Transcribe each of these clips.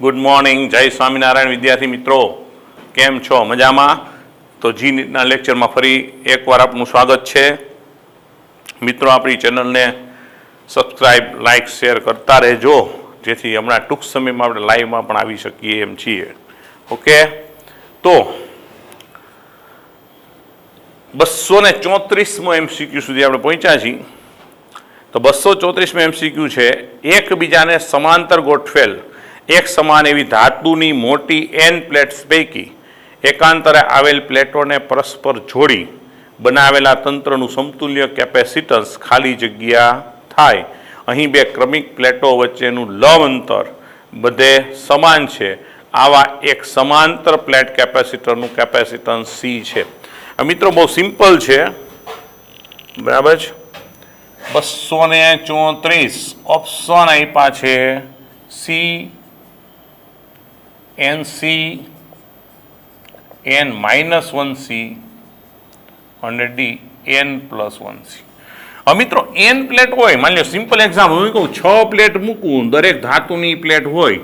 Good morning, જય સ્વામિનારાયણ વિદ્યાર્થી મિત્રો, કેમ છો? મજામાં? તો જી નીટના લેક્ચરમાં ફરી એકવાર આપનું સ્વાગત છે. મિત્રો, આપણી ચેનલને સબસ્ક્રાઈબ, લાઇક, શેર કરતા રહેજો, જેથી હમણાં ટૂંક સમયમાં આપણે લાઈવમાં પણ આવી શકીએ એમ છીએ. ઓકે, તો 234મો MCQ સુધી આપણે પહોંચ્યા છીએ. તો 234મો MCQ છે, એકબીજાને સમાંતર ગોઠવેલ એક સમાન એવી ધાતુની મોટી N પ્લેટ્સ પૈકી એકાંતરે આવેલ પ્લેટોને પરસ્પર જોડી બનાવેલા તંત્રનું સમતુલ્ય કેપેસિટન્સ ખાલી જગ્યા થાય. અહીં બે ક્રમિક પ્લેટો વચ્ચેનું લવ અંતર બધે સમાન છે. આવા એક સમાંતર પ્લેટ કેપેસિટરનું કેપેસિટન્સ C છે. મિત્રો, બહુ સિમ્પલ છે, બરાબર છે. 234 ઓપ્શન આપ્યા છે C, NC, N-1C અને D, N+1C. હવે મિત્રો, N પ્લેટ હોય, માની લો સિમ્પલ એક્ઝામ્પલ હું કહું 6 પ્લેટ મૂકું, દરેક ધાતુની પ્લેટ હોય,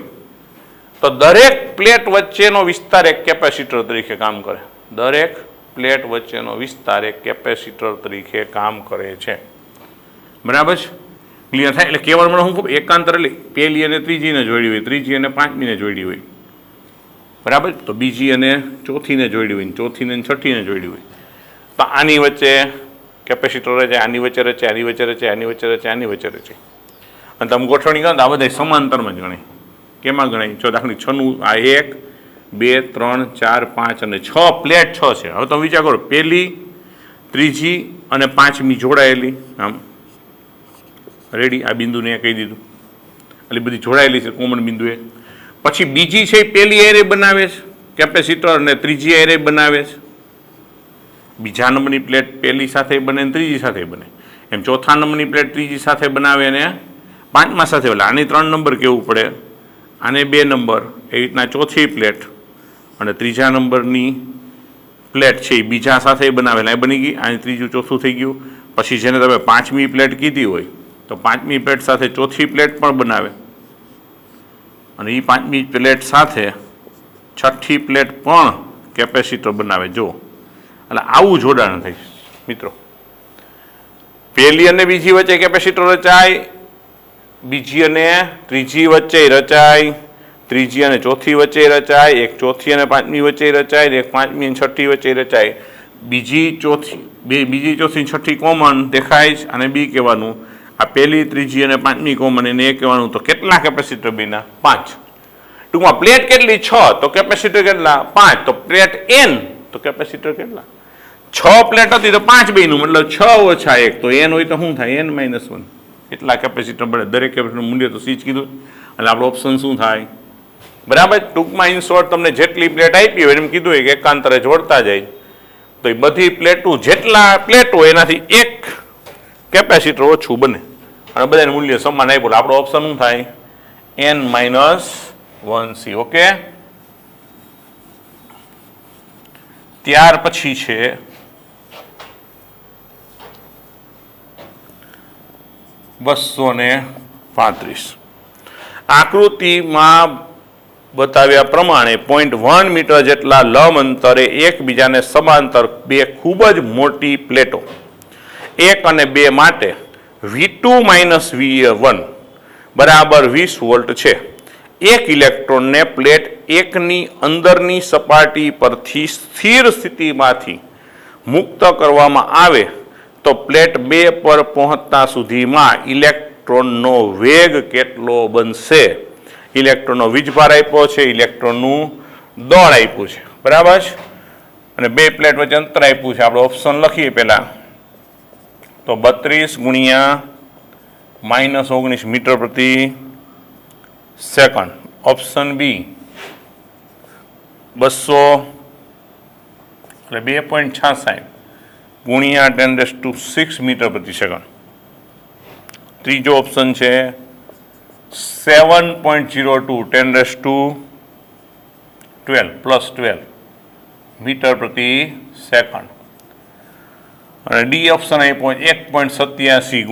તો દરેક પ્લેટ વચ્ચેનો વિસ્તાર એક કેપેસિટર તરીકે કામ કરે. દરેક પ્લેટ વચ્ચેનો વિસ્તાર એક કેપેસિટર તરીકે કામ કરે છે. બરાબર છે? ક્લિયર થાય? એટલે કેવળ મને શું એકાંતર એટલે પહેલી અને ત્રીજીને જોડી હોય, ત્રીજી અને પાંચમીને જોડી હોય, બરાબર. તો બીજી અને ચોથીને જોડી હોય, ચોથીને છઠ્ઠીને જોડી હોય. તો આની વચ્ચે કેપેસિટર રચે, આની વચ્ચે રચે, આની વચ્ચે રચે, આની વચ્ચે રચે, આની વચ્ચે રચે. અને તમે ગોઠવણી કરો તો આ બધા સમાંતરમાં જ ગણાય. કેમાં ગણાય? જો દાખલા 6નું આ 1, 2, 3, 4, 5 અને 6 પ્લેટ 6 છે. હવે તમે વિચાર કરો, પહેલી, ત્રીજી અને પાંચમી જોડાયેલી, આમ રેડી. આ બિંદુને કહી દીધું, એટલે બધી જોડાયેલી છે કોમન બિંદુએ. પછી બીજી છે, પહેલી એરે બનાવે છે કેપેસિટર અને ત્રીજી એરે બનાવે છે. બીજા નંબરની પ્લેટ પહેલી સાથે બને અને ત્રીજી સાથે બને. એમ ચોથા નંબરની પ્લેટ ત્રીજી સાથે બનાવે અને પાંચમા સાથે. એટલે આને 3 નંબર કહેવું પડે, આને 2 નંબર. એવી રીતના ચોથી પ્લેટ અને ત્રીજા નંબરની પ્લેટ છે એ બીજા સાથે બનાવેલા, એ બની ગઈ. આની ત્રીજું ચોથું થઈ ગયું. પછી જેને તમે પાંચમી પ્લેટ કીધી હોય, તો પાંચમી પ્લેટ સાથે ચોથી પ્લેટ પણ બનાવે, અને એ પાંચમી પ્લેટ સાથે છઠ્ઠી પ્લેટ પણ કેપેસિટર બનાવે. જો, એટલે આવું જોડાણ થાય મિત્રો. પહેલી અને બીજી વચ્ચે કેપેસિટર રચાય, બીજી અને ત્રીજી વચ્ચે રચાય, ત્રીજી અને ચોથી વચ્ચે રચાય, એક ચોથી અને પાંચમી વચ્ચે રચાય, એક પાંચમી અને છઠ્ઠી વચ્ચે રચાય. બીજી ચોથી છઠ્ઠી કોમન દેખાય છે, અને બી કહેવાનું. આ પહેલી, ત્રીજી અને પાંચમી કોમન, એને એ કહેવાનું. તો કેટલા કેપેસિટર બન્યા? 5. ટૂંકમાં પ્લેટ કેટલી? 6. તો કેપેસિટર કેટલા? 5. તો પ્લેટ N, તો કેપેસિટર કેટલા? 6 પ્લેટ હતી તો 5 બન્યું, મતલબ 6 ઓછા 1. તો N હોય તો શું થાય? N-1. કેટલા કેપેસિટર બને? દરેક કેપેસિટર મૂલ્ય તો C જ કીધું. એટલે આપણો ઓપ્શન શું થાય? બરાબર. ટૂંકમાં ઇન શોર્ટ તમને જેટલી પ્લેટ આપી હોય એમ કીધું હોય કે એકાંતરે જોડતા જાય, તો એ બધી પ્લેટો જેટલા પ્લેટ હોય એનાથી એક કેપેસિટર ઓછું બને, અને બધાનું મૂલ્ય સમાન આપ્યું. આપણો ઓપ્શન શું થાય? N-1C. ઓકે. ત્યાર પછી છે (235) આકૃતિમાં બતાવ્યા પ્રમાણે 0.1 મીટર જેટલા લંબ અંતરે એકબીજાને સમાંતર બે ખૂબ જ મોટી પ્લેટો 1 અને 2 માટે V2 - V1 બરાબર 20 વોલ્ટ છે. એક ઇલેક્ટ્રોનને પ્લેટ 1ની અંદરની સપાટી પરથી સ્થિર સ્થિતિમાંથી મુક્ત કરવામાં આવે તો પ્લેટ 2 પર પહોંચતા સુધીમાં ઇલેક્ટ્રોનનો વેગ કેટલો બનશે? ઇલેક્ટ્રોનનો વીજભાર આપ્યો છે, ઇલેક્ટ્રોનનું દળ આપ્યું છે, બરાબર છે, અને 2 પ્લેટ વચ્ચે અંતર આપ્યું છે. આપણે ઓપ્શન લખીએ પહેલા. તો 32 × -19 મીટર પ્રતિ સેકન્ડ. ઓપ્શન બી 200 એટલે 2.66 × 10⁶ મીટર પ્રતિ સેકન્ડ. ત્રીજો ઓપ્શન છે 7.02 10⁻12 મીટર પ્રતિ સેકન્ડ. અને ડી ઓપ્શન આપ્યો 1.87 ×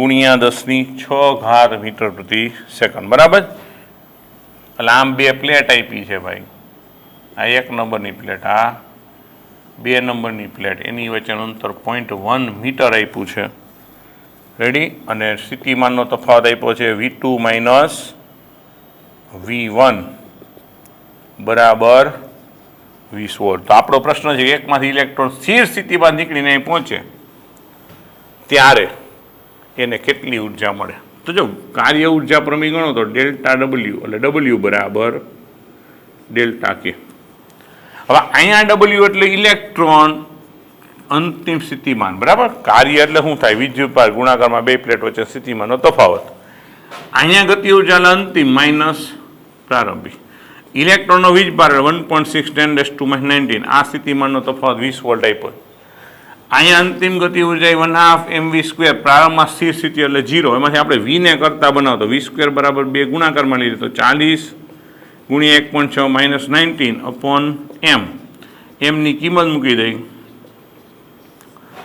10⁶ મીટર પ્રતિ સેકન્ડ. બરાબર. એટલે આમ બે પ્લેટ આપી છે ભાઈ, આ 1 નંબરની પ્લેટ, આ 2 નંબરની પ્લેટ, એની વચ્ચેનું અંતર 0.1 મીટર આપ્યું છે. રેડી? અને સ્થિતિમાનનો તફાવત આપ્યો છે V2 માઇનસ V1 બરાબર 20 વોલ્ટ. તો આપણો પ્રશ્ન છે એકમાંથી ઇલેક્ટ્રોન સ્થિર સ્થિતિમાં નીકળીને અહીં પહોંચે ત્યારે એને કેટલી ઉર્જા મળે. તો જો કાર્ય ઉર્જા પ્રમેય ગણો તો ડેલ્ટા ડબલ્યુ, એટલે ડબલ્યુ બરાબર ડેલ્ટા કે. હવે અહીંયા ડબલ્યુ એટલે ઇલેક્ટ્રોન અંતિમ સ્થિતિમાન, બરાબર? કાર્ય એટલે શું થાય? વિદ્યુતભાર ગુણાકારમાં બે પ્લેટ વચ્ચે સ્થિતિમાનનો તફાવત. અહીંયા ગતિ ઉર્જા અંતિમ માઇનસ પ્રારંભિક. ઇલેક્ટ્રોનનો વીજભાર 1.6 10⁻19, આ સ્થિતિમાનનો તફાવત 20 વોલ્ટ આપ્યો. અહીંયા અંતિમ ગતિ ઉર્જા 1/2 mv², પ્રારંભમાં સ્થિર સ્થિતિ એટલે 0. એમાંથી આપણે v ને કરતા બનાવતો v² બરાબર 2 ગુણાકારમાં લઈએ તો 40 ગુણ્યા 1.6 માઇનસ 19 અપોન m. એમની કિંમત મૂકી દઈ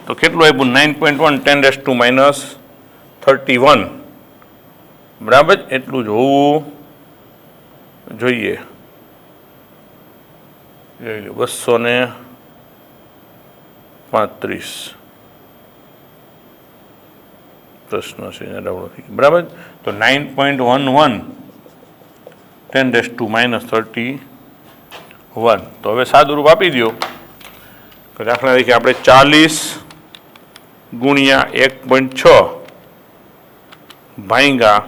તો કેટલું આપ્યું? 9.1 10⁻31, બરાબર? એટલું જ હોવું જોઈએ. જોઈ લો 235 પ્રશ્ન છે, બરાબર? તો 9.11 10⁻31. તો હવે સાદુરૂપ આપી દો. દાખલા તરીકે આપણે 40 ગુણ્યા 1.6 ભાંગ્યા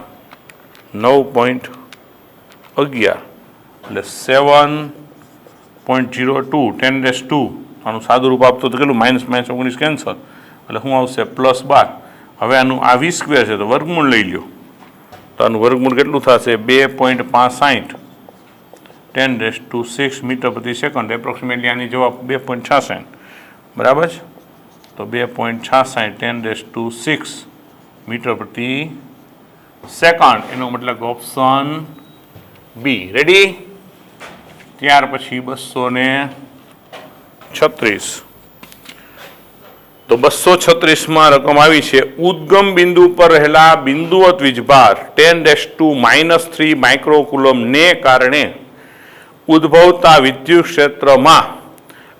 9.11 એટલે 7.02 10⁻². આનું સાદું રૂપ આપતો તો કેટલું? -19 કેન્સલ એટલે શું આવશે? +12. હવે આનું આ v² છે તો વર્ગમૂળ લઈ લ્યો તો આનું વર્ગમૂળ કેટલું થશે? 2.65 10⁻6 મીટર પ્રતિ સેકન્ડ. એપ્રોક્સિમેટલી આની જવાબ 2.66, બરાબર છે? તો 2.66 10⁻6 મીટર પ્રતિ સેકન્ડ, એનો મતલબ ઓપ્શન બી. રેડી? ત્યાર પછી 236. તો 236માં રકમ આવી છે ઉદ્ગમ બિંદુ પર રહેલા બિંદુવત વીજભાર 10⁻³ માઇક્રોકુલમ ને કારણે ઉદ્ભવતા વિદ્યુત ક્ષેત્રમાં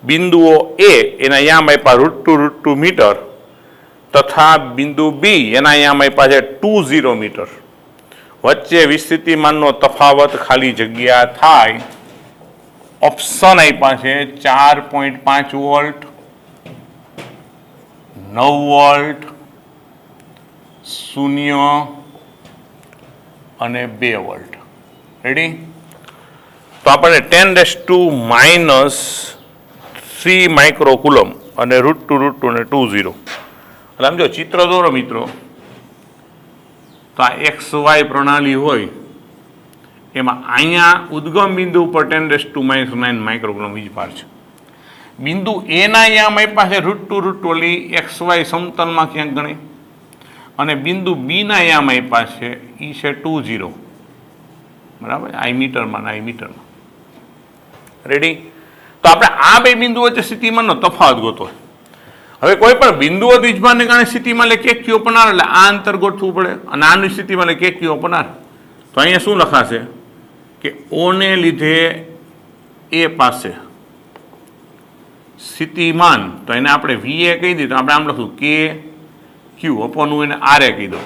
બિંદુઓ એ એના યામ આપ્યા √2 મીટર તથા બિંદુ બી એના યામ આપ્યા છે 20 મીટર વચ્ચે વિસ્થિતિમાનનો તફાવત ખાલી જગ્યા થાય. ઓપ્શન આપ્યા છે 4.5 વોલ્ટ, 9 વોલ્ટ, 0 અને 2 વોલ્ટ. રેડી? તો આપણે 10⁻³ માઇક્રોકુલમ અને √2 અને 20. એટલે આમ જો ચિત્ર દોરો મિત્રો, તો આ XY પ્રણાલી હોય એમાં અહીંયા ઉદ્ગમ બિંદુ ઉપર 10⁻⁹ માઇક્રોકુલમ વીજભાર છે. બિંદુ એના યામ આપ્યા છે √2 ઓલી XY સમતલમાં ક્યાંક ગણે, અને બિંદુ બીના યામ આપ્યા છે એ છે 20, બરાબર? આ મીટરમાં આ મીટરમાં. રેડી? તો આપણે આ બે બિંદુ વચ્ચે સ્થિતિમાનનો તફાવત ગોતો. હવે કોઈ પણ બિંદુઓ વીજભારને કારણે સ્થિતિમાં લે કેક ક્યુ ઓપન આર, એટલે આ અંતર ગોઠવું પડે, અને આની સ્થિતિમાં લે કેક ક્યુ ઓપન આર. તો અહીંયા શું લખાશે કે ઓ ને લીધે એ પાસે સ્થિતિમાન, તો એને આપણે VA કહી દીધું, આપણે આમ લખું કે ક્યુ અપોન એને આરએ કહી દો.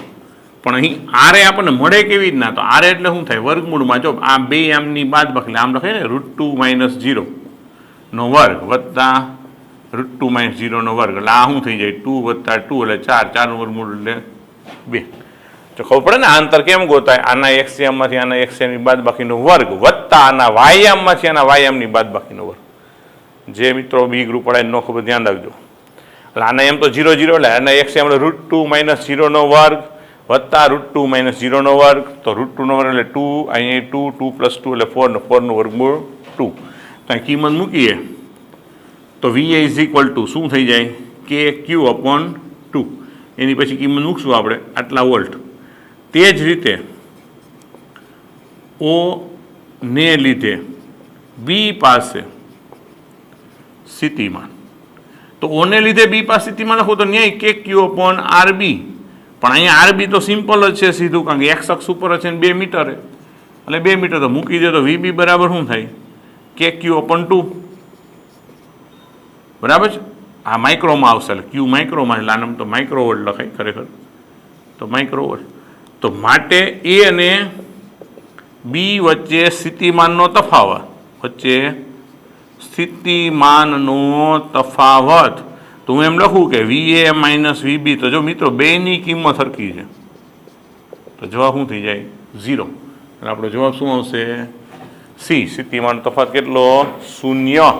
પણ અહીં આરએ આપણને મળે કેવી રીતના? તો આરએ એટલે શું થાય? વર્ગમૂળમાં જો આ બે આમની બાદ બાકી આમ લખે ને √2 - 0 નો વર્ગ વત્તા √2 - 0 નો વર્ગ, એટલે આ શું થઈ જાય? 2 + 2 એટલે 4, 4 નું વર્ગમૂળ એટલે 2. તો ખબર પડે ને આ અંતર કેમ ગોતાય? આના XYમાંથી આના XYની બાદ બાકીનો વર્ગ વત્તા આના YMમાંથી આના YMની બાદ બાકીનો વર્ગ. જે મિત્રો બી ગ્રુપ વાળા નો ખબર ધ્યાન રાખજો. એટલે આના એમ તો 0 0 એટલે આના XY √2 - 0 નો વર્ગ વત્તા √2 - 0 નો વર્ગ. તો √2 નો વર્ગ એટલે 2, અહીંયા 2, 2 + 2 એટલે 4, 4 નું વર્ગમૂળ 2. તો અહીં કિંમત મૂકીએ તો VA = શું થઈ જાય? KQ/2. એની પછી કિંમત મૂકશું આપણે આટલા વોલ્ટ. તે જ રીતે ઓ ને લીધે બી પાસે સ્થિતિમાન, તો ઓ ને લીધે બી પાસે સ્થિતિમાન લખો તો ન્યાય KQ/RB. પણ અહીંયા RB તો સિમ્પલ જ છે સીધું, કારણ કે X અક્ષ ઉપર છે ને 2 મીટરે, એટલે 2 મીટર તો મૂકી દે તો વીબી બરાબર શું થાય કે Q/2 બરાબર છે. આ માઇક્રોમાં આવશે એટલે ક્યુ માઇક્રોમાં એટલે આનામ તો માઇક્રોવોલ્ટ લખાય ખરેખર તો માઇક્રોવોલ્ટ. તો માટે એ અને બી વચ્ચે સ્થિતિમાનનો તફાવત તો હું એમ લખું કે VA માઇનસ VB. તો જો મિત્રો બેની કિંમત સરખી છે તો જવાબ શું થઈ જાય 0. અને આપણો જવાબ શું આવશે સી. સ્થિતિમાન તફાવત કેટલો 0.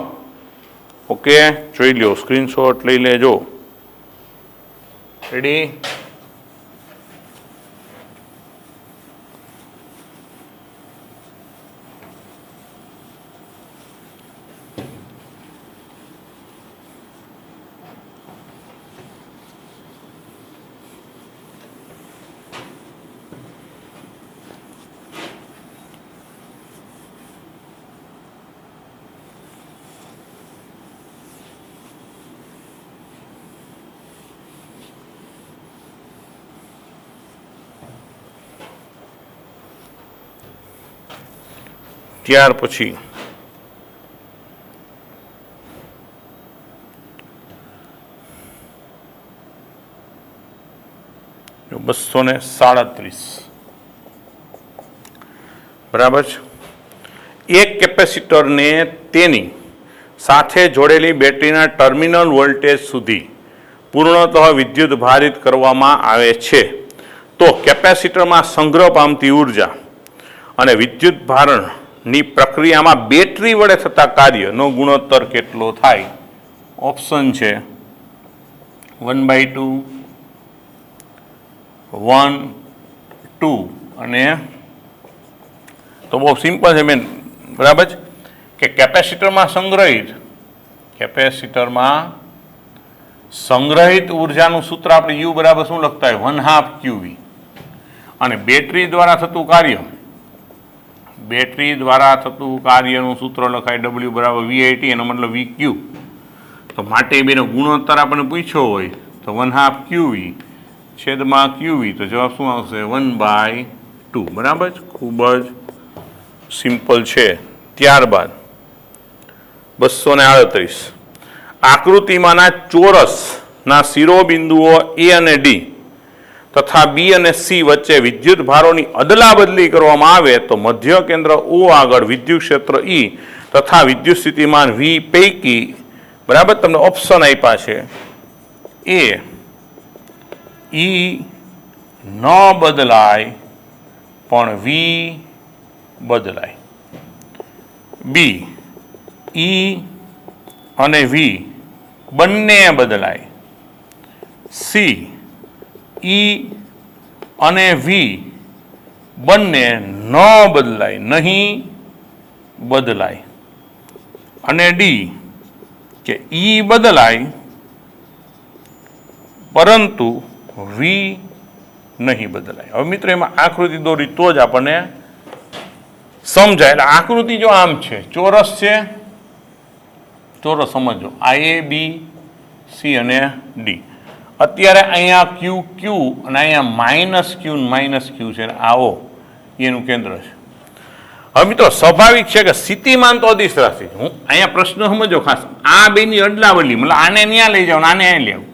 ઓકે જોઈ લ્યો સ્ક્રીનશોટ લઈ લેજો. રેડી. ત્યાર પછી $237 બરાબર છે. એક કેપેસિટરને તેની સાથે જોડેલી બેટરીના ટર્મિનલ વોલ્ટેજ સુધી પૂર્ણતઃ વિદ્યુત ભારિત કરવામાં આવે છે તો કેપેસિટરમાં સંગ્રહ પામતી ઉર્જા અને વિદ્યુત ભારણની પ્રક્રિયામાં બેટરી વડે થતા કાર્યનો ગુણોત્તર કેટલો થાય? ઓપ્શન છે 1/2, 1, 2 અને તો બહુ સિમ્પલ છે મેન બરાબર છે કે કેપેસિટરમાં સંગ્રહિત ઉર્જાનું સૂત્ર આપણે યુ બરાબર શું લખતા હોય 1/2 QV અને બેટરી દ્વારા થતું કાર્યનું સૂત્ર લખાય W બરાબર VIT એનો મતલબ VQ. તો માટે બેનો ગુણોત્તર આપણને પૂછ્યો હોય તો 1/2 QV છેદમાં QV તો જવાબ શું આવશે 1/2 બરાબર જ. ખૂબ જ સિમ્પલ છે. ત્યારબાદ 238 આકૃતિમાંના ચોરસના શિરોબિંદુઓ A અને D તથા B અને C વચ્ચે વિદ્યુત ભારોની અદલા બદલી કરવામાં આવે તો મધ્ય કેન્દ્ર O આગળ વિદ્યુત ક્ષેત્ર E તથા વિદ્યુત સ્થિતિમાન V પૈકી બરાબર તમને ઓપ્શન આપ્યા છે A E ન બદલાય પણ V બદલાય, B E અને V બંને બદલાય, C E અને V બંને ન બદલાય નહીં બદલાય અને D કે E બદલાય પરંતુ V નહીં બદલાય. હવે મિત્રો એમાં આકૃતિ દોરી તો જ આપણને સમજાય. એટલે આકૃતિ જો આમ છે ચોરસ છે, ચોરસ સમજો આ A B C અને D. અત્યારે અહીંયા ક્યુ ક્યુ અને અહીંયા માઇનસ ક્યુ છે આવો એનું કેન્દ્ર છે. હવે મિત્રો સ્વાભાવિક છે કે સ્થિતિમાન તો અદિશ રાશિ. હું અહીંયા પ્રશ્ન સમજો ખાસ આ બેની અદલાબદલી મતલબ આને ત્યાં લઈ જાઓ આને અહીં લઈ આવું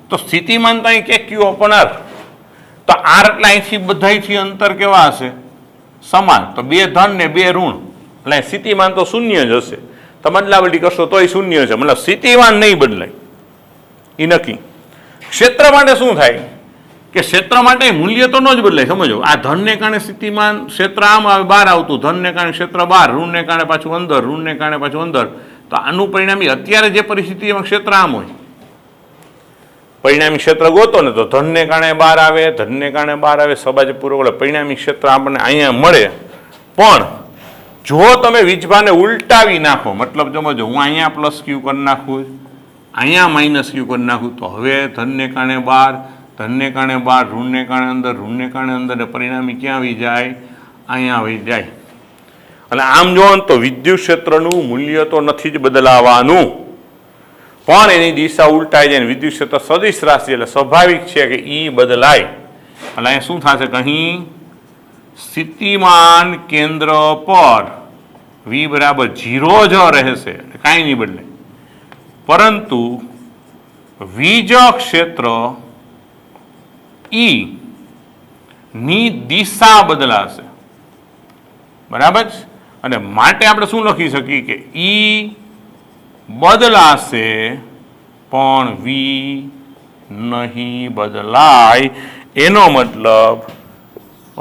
તો સ્થિતિમાન તો અહીં કે Q/R તો R એટલે અહીંથી બધાથી અંતર કેવા હશે સમાન તો 2 ધન ને 2 ઋણ એટલે સ્થિતિમાન તો શૂન્ય જ હશે. તમે અદલાબદલી કરશો તોય શૂન્ય છે મતલબ સ્થિતિમાન નહીં બદલાય એ નક્કી. ક્ષેત્ર માટે શું થાય કે ક્ષેત્ર માટે મૂલ્ય તો ન જ બદલાય. સમજો આ ધનને કારણે સ્થિતિમાન ક્ષેત્ર આમ આવે બહાર આવતું, ધનને કારણે ક્ષેત્ર બહાર, ઋણને કારણે પાછું અંદર, ઋણને કારણે પાછું અંદર. તો આનું પરિણામી અત્યારે જે પરિસ્થિતિમાં ક્ષેત્ર આમ હોય પરિણામી ક્ષેત્ર ગોતો ને તો ધનને કારણે બહાર આવે, ધનને કારણે બહાર આવે, સબાજે પૂર્વક પરિણામી ક્ષેત્ર આપણને અહીંયા મળે. પણ જો તમે વીજભારને ઉલટાવી નાખો મતલબ સમજો હું અહીંયા પ્લસ ક્યુ કરી નાખું અહીંયા માઇનસ ક્યુ કરી નાખું તો હવે ધનને કારણે બહાર, ધનને કારણે બહાર, ઋણને કારણે અંદર, ઋણને કારણે અંદર ને પરિણામી ક્યાં આવી જાય અહીંયા આવી જાય. એટલે આમ જો તો વિદ્યુત ક્ષેત્રનું મૂલ્ય તો નથી જ બદલાવાનું પણ એની દિશા ઉલટાઈ જાય. વિદ્યુત ક્ષેત્ર સદિશ રાશિ એટલે સ્વાભાવિક છે કે E બદલાય. એટલે અહીંયા શું થશે કે અહીં સ્થિતિમાન કેન્દ્ર પર v બરાબર 0 જ રહેશે, કાંઈ નહીં બદલે, પરંતુ વીજ ક્ષેત્ર ઈ ની દિશા બદલાશે, બરાબર છે? અને માટે આપણે શું લખી શકીએ કે ઈ બદલાશે પણ વી નહીં બદલાય. એનો મતલબ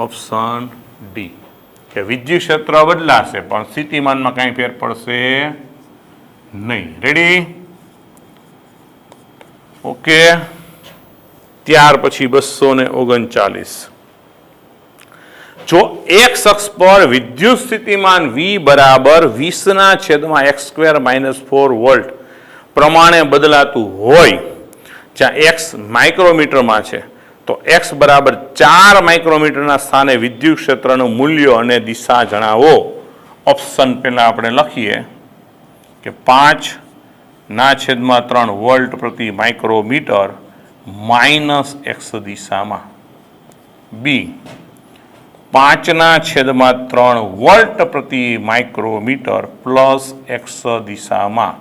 ઓપ્શન ડી કે વિદ્યુત ક્ષેત્ર બદલાશે પણ સ્થિતિમાનમાં કાંઈ ફેર પડશે નહીં. રેડી? ઓકે. ત્યાર પછી 239, જો એક્સ અક્ષ પર વિદ્યુત સ્થિતિમાન V બરાબર 20/(x²-4) વોલ્ટ પ્રમાણે બદલાતું હોય, જ્યાં x માઇક્રોમીટરમાં છે, તો x બરાબર 4 માઇક્રોમીટરના સ્થાને વિદ્યુત ક્ષેત્રનું મૂલ્ય અને દિશા જણાવો. ઓપ્શન પહેલા આપણે લખીએ કે 5/3 વોલ્ટ પ્રતિ માઇક્રોમીટર -x દિશામાં, બી 5/3 વોલ્ટ પ્રતિ માઇક્રોમીટર +x દિશામાં,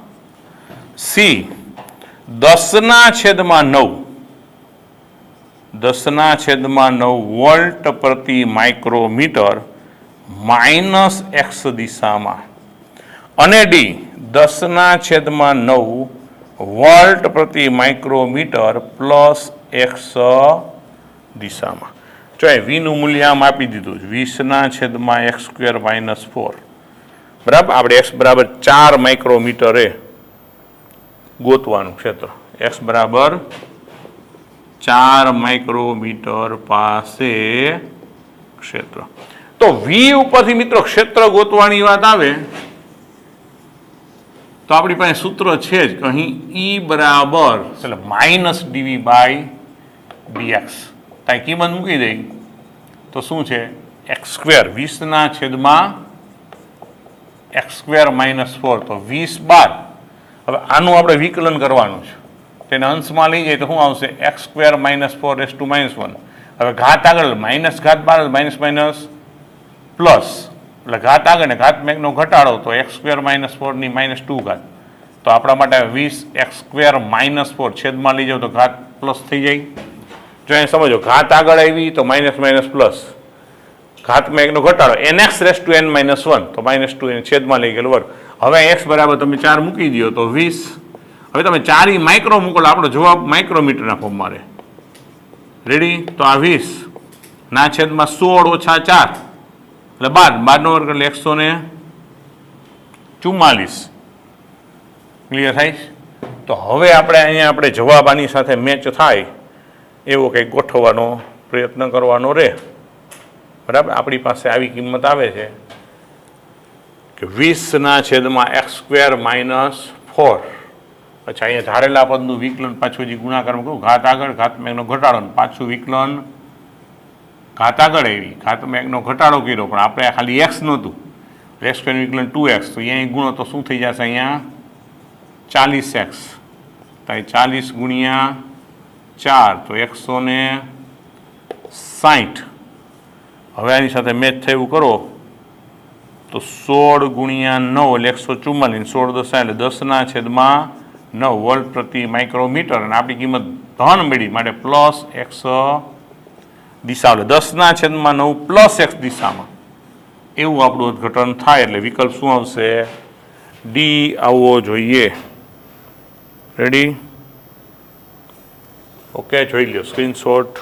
સી 10/9 વોલ્ટ પ્રતિ માઇક્રોમીટર -x દિશામાં, અને ડી 10/9 વોલ્ટ પ્રતિ માઇક્રોમીટર +x દિશામાં. જો વીનું મૂલ્ય આમ આપી દીધું 20/(x²-4), બરાબર. આપણે x બરાબર 4 માઇક્રોમીટરે ગોતવાનું ક્ષેત્ર, x બરાબર 4 માઇક્રોમીટર પાસે ક્ષેત્ર. તો વી ઉપરથી મિત્રો ક્ષેત્ર ગોતવાની વાત આવે તો આપણી પાસે સૂત્ર છે જ કે અહીં ઈ બરાબર એટલે -dv/dx. ત્યાં કિંમત મૂકી દઈ તો શું છે? x², 20/(x²-4), તો 20/12. હવે આનું આપણે વિકલન કરવાનું છે, તેને અંશમાં લઈ જાય તો શું આવશે? x²-4⁻1. હવે ઘાત આગળ માઇનસ ઘાત બાર માઇનસ માઇનસ પ્લસ, એટલે ઘાત આગળ ને ઘાતમાં એકનો ઘટાડો તો x²-4 ની -2 ઘાત. તો આપણા માટે 20x²-4 છેદમાં લઈ જાવ તો ઘાત પ્લસ થઈ જાય. જો અહીં સમજો, ઘાત આગળ આવી તો માઇનસ માઇનસ પ્લસ, ઘાતમાં એકનો ઘટાડો nx⁻n-1 તો -2 એને છેદમાં લઈ ગયેલું વર્ગ. હવે x બરાબર તમે 4 મૂકી દો તો 20. હવે તમે 4 માઇક્રો મૂકો, આપણો જવાબ માઇક્રોમીટરના ફોર્મમાં રહે. રેડી? તો આ 20/16 - 4 એટલે 12 નો વર્ગ એટલે 144. ક્લિયર થાય? તો હવે આપણે જવાબ આની સાથે મેચ થાય એવો કંઈક ગોઠવવાનો પ્રયત્ન કરવાનો રહે. બરાબર? આપણી પાસે આવી કિંમત આવે છે કે 20/(x²-4). અચ્છા, અહીંયા ધારેલા પદનું વિકલન પાછું હજી ગુણાકારમાં કહું, ઘાત આગળ ઘાતમાં એકનો ઘટાડો, પાછું વિકલન ઘાત આગળ આવી, ઘાતમાં એકનો ઘટાડો કર્યો, પણ આપણે ખાલી x નહોતું, x² વિકલન 2x, તો અહીંયા ગુણો તો શું થઈ જશે? અહીંયા 40x, તો 40 ગુણ્યા 4 તો 160. હવે આની સાથે મેચ થયું કરો તો 16 ગુણ્યા 9 એટલે 144, 16 × 10 એટલે 10/9 વોલ્ટ પ્રતિ માઇક્રોમીટર. અને આપણી કિંમત ધન મળી માટે +x દિશા, એટલે 10/9 +x દિશામાં એવું આપણું અર્થઘટન થાય. એટલે વિકલ્પ શું આવશે? ડી આવવો જોઈએ. રેડી? ઓકે, જોઈ લો, સ્ક્રીનશોટ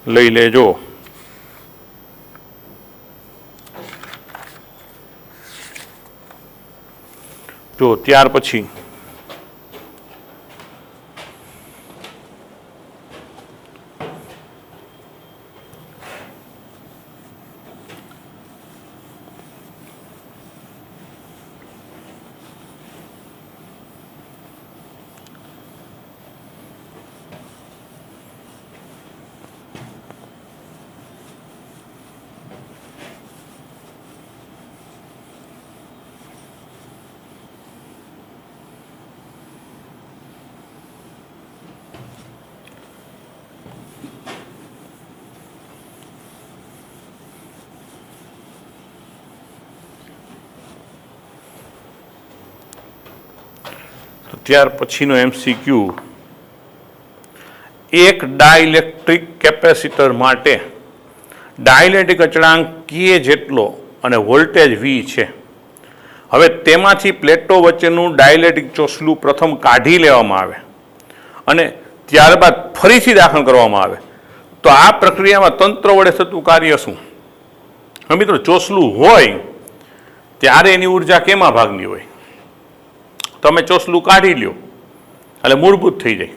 લઈ લેજો. જો ત્યાર પછી ત્યાર પછીનો MCQ, એક ડાઇલેક્ટ્રિક કેપેસિટર માટે ડાઇલેક્ટ્રિક અચળાંક K જેટલો અને વોલ્ટેજ V છે. હવે તેમાંથી પ્લેટો વચ્ચેનું ડાઇલેક્ટ્રિક ચોસલું પ્રથમ કાઢી લેવામાં આવે અને ત્યારબાદ ફરીથી દાખલ કરવામાં આવે તો આ પ્રક્રિયામાં તંત્ર વડે થતું કાર્ય શું? હવે મિત્રો, ચોસલું હોય ત્યારે એની ઉર્જા કેમાં ભાગની હોય? તમે ચોસલું કાઢી લ્યો એટલે મૂળભૂત થઈ જાય,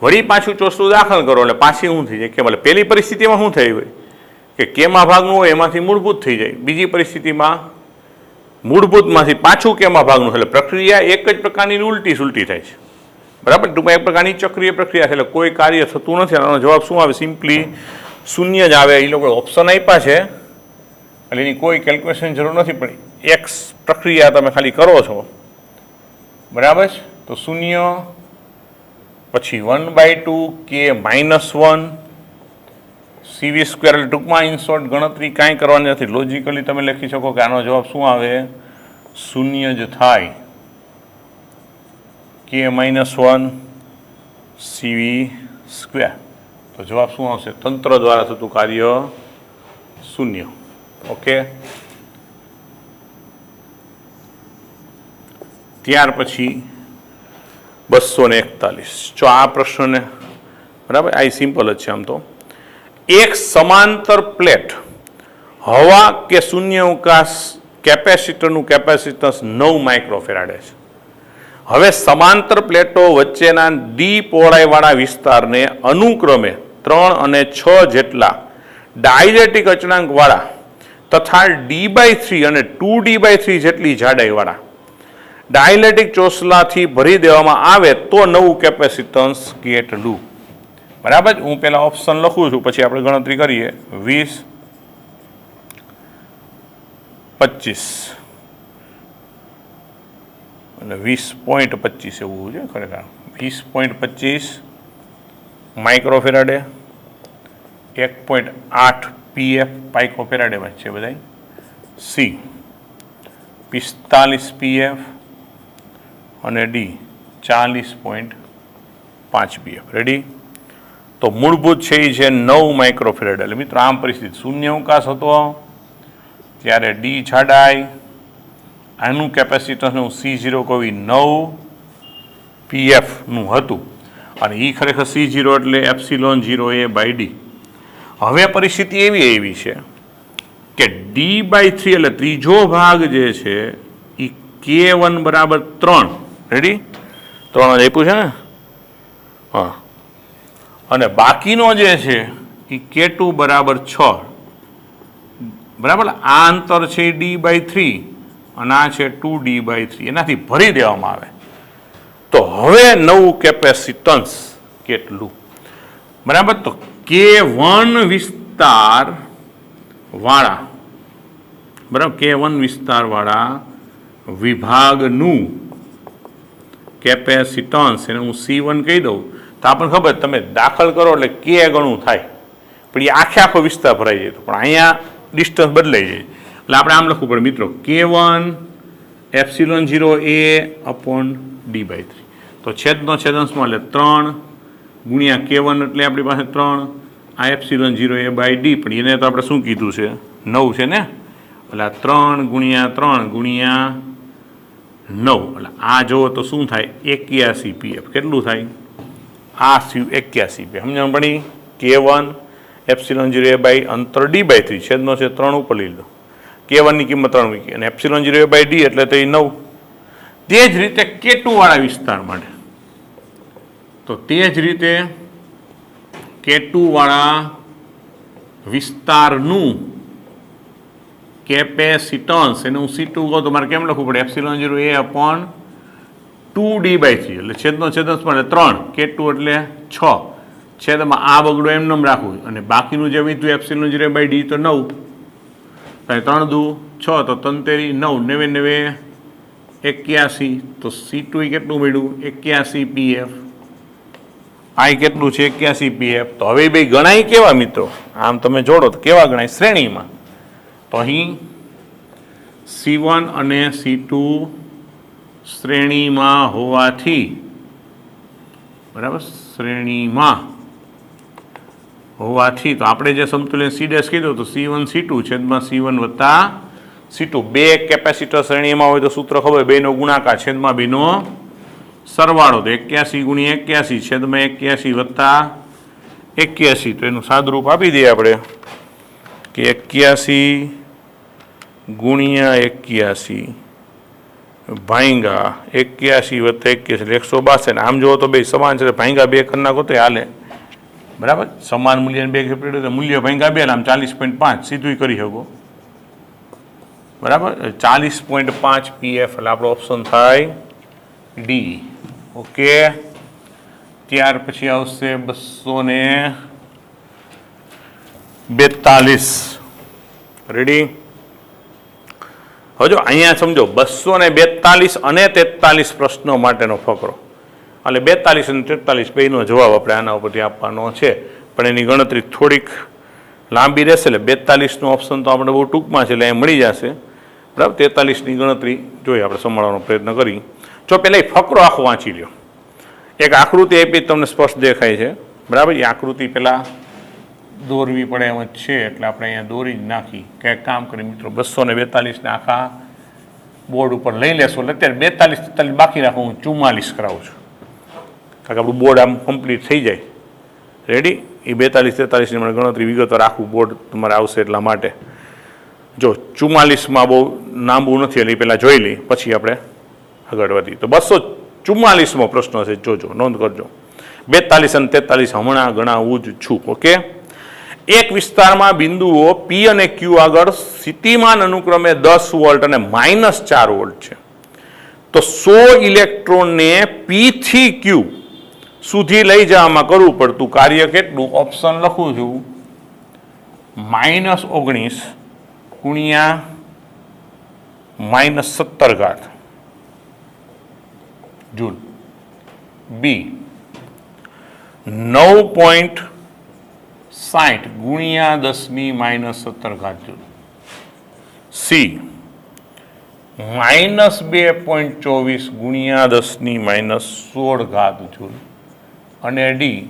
વળી પાછું ચોસલું દાખલ કરો એટલે પાછી શું થઈ જાય? કે એટલે પહેલી પરિસ્થિતિમાં શું થઈ હોય કે કેમાં ભાગનું હોય એમાંથી મૂળભૂત થઈ જાય, બીજી પરિસ્થિતિમાં મૂળભૂતમાંથી પાછું કેમાં ભાગનું, એટલે પ્રક્રિયા એક જ પ્રકારની ઉલટી સુલટી થાય છે. બરાબર, ટૂંકમાં એક પ્રકારની ચક્રીય પ્રક્રિયા છે, એટલે કોઈ કાર્ય થતું નથી. આનો જવાબ શું આવે? સિમ્પલી શૂન્ય જ આવે. એ લોકો ઓપ્શન આપ્યા છે એટલે એની કોઈ કેલ્ક્યુલેશન જરૂર નથી, પણ એક્સ પ્રક્રિયા તમે ખાલી કરો છો. બરાબર, તો શૂન્ય પછી 1/2 K-1 CV સ્ક્વેર. એટલે ટૂંકમાં ઇન શોર્ટ ગણતરી કાંઈ કરવાની નથી. લોજિકલી તમે લખી શકો કે આનો જવાબ શું આવે? શૂન્ય જ થાય. K-1 CV square. તો જવાબ શું આવશે? તંત્ર દ્વારા થતું કાર્ય શૂન્ય. ઓકે, ત્યાર પછી 241. જો આ પ્રશ્નને, બરાબર, આ સિમ્પલ જ છે આમ તો. એક સમાંતર પ્લેટ હવા કે શૂન્યાવકાશ કેપેસિટરનું કેપેસિટન્સ 9 માઇક્રોફેરાડે છે. હવે સમાંતર પ્લેટો વચ્ચેના ડી પહોળાઈવાળા વિસ્તારને અનુક્રમે 3 અને 6 જેટલા ડાઇલેક્ટ્રિક અચળાંકવાળા તથા D/3 અને 2D/3 જેટલી જાડાઈવાળા ડાઇલેક્ટ્રિક ચોસલાથી ભરી દેવામાં આવે તો નવું કેપેસિટન્સ કેટલું? બરાબર, હું પહેલા ઓપ્શન લખું છું, પછી આપણે ગણતરી કરીએ. 20, 25 અને 20.25 એવું છે ખરેખર. 20.25 માઇક્રોફેરાડે, 1.8 PF પાઇકોફેરાડેમાં છે બધા. C 45 PF અને D 40.5 PF. રેડી? તો મૂળભૂત છે એ છે 9 માઇક્રોફેરાડ. એટલે મિત્રો આમ પરિસ્થિતિ શૂન્યાવકાશ હતો ત્યારે ડી જાડાઈ, આનું કેપેસિટન્સનું C0 કહી 9 PFનું હતું અને એ ખરેખર C0 એટલે ε0A/D. હવે પરિસ્થિતિ એવી છે કે D/3 એટલે ત્રીજો ભાગ જે છે એ K1 બરાબર 3. રેડી? 3 આપ્યું છે ને? હા. અને બાકીનો જે છે એ K2 બરાબર 6. બરાબર, આ અંતર છે D/3 અને આ છે 2D/3. એનાથી ભરી દેવામાં આવે તો હવે નવું કેપેસિટન્સ કેટલું? બરાબર, તો K1 વિસ્તાર વાળા, બરાબર, K1 વિસ્તારવાળા વિભાગનું કેપેસિટન્સ, એને હું C1 કહી દઉં તો આપણને ખબર, તમે દાખલ કરો એટલે K ગણું થાય, પણ એ આખો વિસ્તાર ભરાઈ જાય. પણ અહીંયા ડિસ્ટન્સ બદલાઈ જાય એટલે આપણે આમ લખવું પડે મિત્રો, K1 ε0A/D/3. તો છેદનો છેદંશમાં એટલે 3 ગુણ્યા K1 એટલે આપણી પાસે 3, આ ε0A/D, પણ એને તો આપણે શું કીધું છે? 9 છે ને? એટલે 3 ગુણ્યા 3 ગુણ્યા 9, એટલે આ જુઓ તો શું થાય? 81 PF. કેટલું થાય? આ 81 PF. સમજણ પડી? K1 ε0A/ અંતર D/3, છેદનો છે 3 ઉપર લઈ લો, K1 ની કિંમત 3 મૂકી અને ε0A/D એટલે તો એ 9. તે જ રીતે K2 વાળા વિસ્તાર માટે, તો તે જ રીતે K2 વાળા વિસ્તારનું કેપેસિટન્સ, એને હું C2 કહું તો મારે કેમ લખવું પડે? ε0A/2D/3 એટલે છેદનો છેદંશમાં એટલે 3, K2 એટલે 6, છેદમાં આ બગડો એમને રાખવું અને બાકીનું જે વિધું ε0A/D તો 9, 3 દુ 6 તો 3 9, 9 81. તો C2 કેટલું મળ્યું? 81 PF. આ કેટલું છે? 81 PF. તો હવે બે ગણાય કેવા મિત્રો? આમ તમે જોડો તો કેવા ગણાય? શ્રેણીમાં. તો અહીં C1 અને C2 શ્રેણીમાં હોવાથી, બરાબર, શ્રેણીમાં હોવાથી તો આપણે જે સમતુલ્ય સી ડેશ કીધું તો C1 C2 છેદમાં C1 વત્તા C2. બે કેપેસિટર શ્રેણીમાં હોય તો સૂત્ર ખબર, બેનો ગુણાકાર છેદમાં બેનો સરવાળો, તો 81 ગુણ્યા 81 છેદમાં 81 વત્તા 81. તો એનું સાદરૂપ આપી દઈએ આપણે કે 81 ગુણ્યા 81 ભાંગા 81 વત્તા 81 એટલે 162. આમ જુઓ તો બે સમાન છે, ભાંગા 2 કરી નાખો તો હાલે, બરાબર. સમાન મૂલ્ય 2 તો મૂલ્ય ભાંગા 2 આમ 40.5 સીધું કરી શકો, બરાબર. 40.5 PF એટલે આપણો ઓપ્શન થાય ડી. ઓકે, ત્યાર પછી આવશે 242. રેડી? હવે જો અહીંયા સમજો 242 અને 43 પ્રશ્નો માટેનો ફકરો, એટલે 42 અને 43 બેનો જવાબ આપણે આના ઉપરથી આપવાનો છે, પણ એની ગણતરી થોડીક લાંબી રહેશે. એટલે 42નો ઓપ્શન તો આપણે બહુ ટૂંકમાં છે એટલે એ મળી જશે, બરાબર. 43ની ગણતરી જોઈએ આપણે, સંભાળવાનો પ્રયત્ન કરી. જો પહેલાં એ ફકરો આખો વાંચી લ્યો. એક આકૃતિ આપી તમને સ્પષ્ટ દેખાય છે, બરાબર. એ આકૃતિ પહેલાં દોરવી પડે એમ જ છે, એટલે આપણે અહીંયા દોરી જ નાખી. કંઈક કામ કરી મિત્રો, 242ને આખા બોર્ડ ઉપર લઈ લેશું. એટલે અત્યારે 42 43 બાકી રાખો, હું 44 કરાવું છું, કારણ કે આપણું બોર્ડ આમ કમ્પ્લીટ થઈ જાય. રેડી? એ 42 43ની મને ગણતરી વિગતવાર આખું બોર્ડ તમારે આવશે એટલા માટે. જો 44માં બહુ લાંબુ નથી એટલે પહેલાં જોઈ લઈ, પછી આપણે આગળ વધી. તો 244મો પ્રશ્ન છે, જોજો, નોંધ કરજો. 42 અને 43 હમણાં ગણાવું જ છું. ઓકે, એક વિસ્તારમાં બિંદુઓ P અને Q આગળ સ્થિતિમાન અનુક્રમે 10 વોલ્ટ અને -4 વોલ્ટ છે. તો 100 ઇલેક્ટ્રોનને P થી Q સુધી લઈ જવામાં કરવું પડતું કાર્ય કેટલું? ઓપ્શન લખું છું, -19 ગુણ્યા -17 જૂલ. બી 9.60 ગુણ્યા 10⁻17 જૂલ. સી -2.24 ગુણ્યા 10⁻16 જૂલ. અને ડી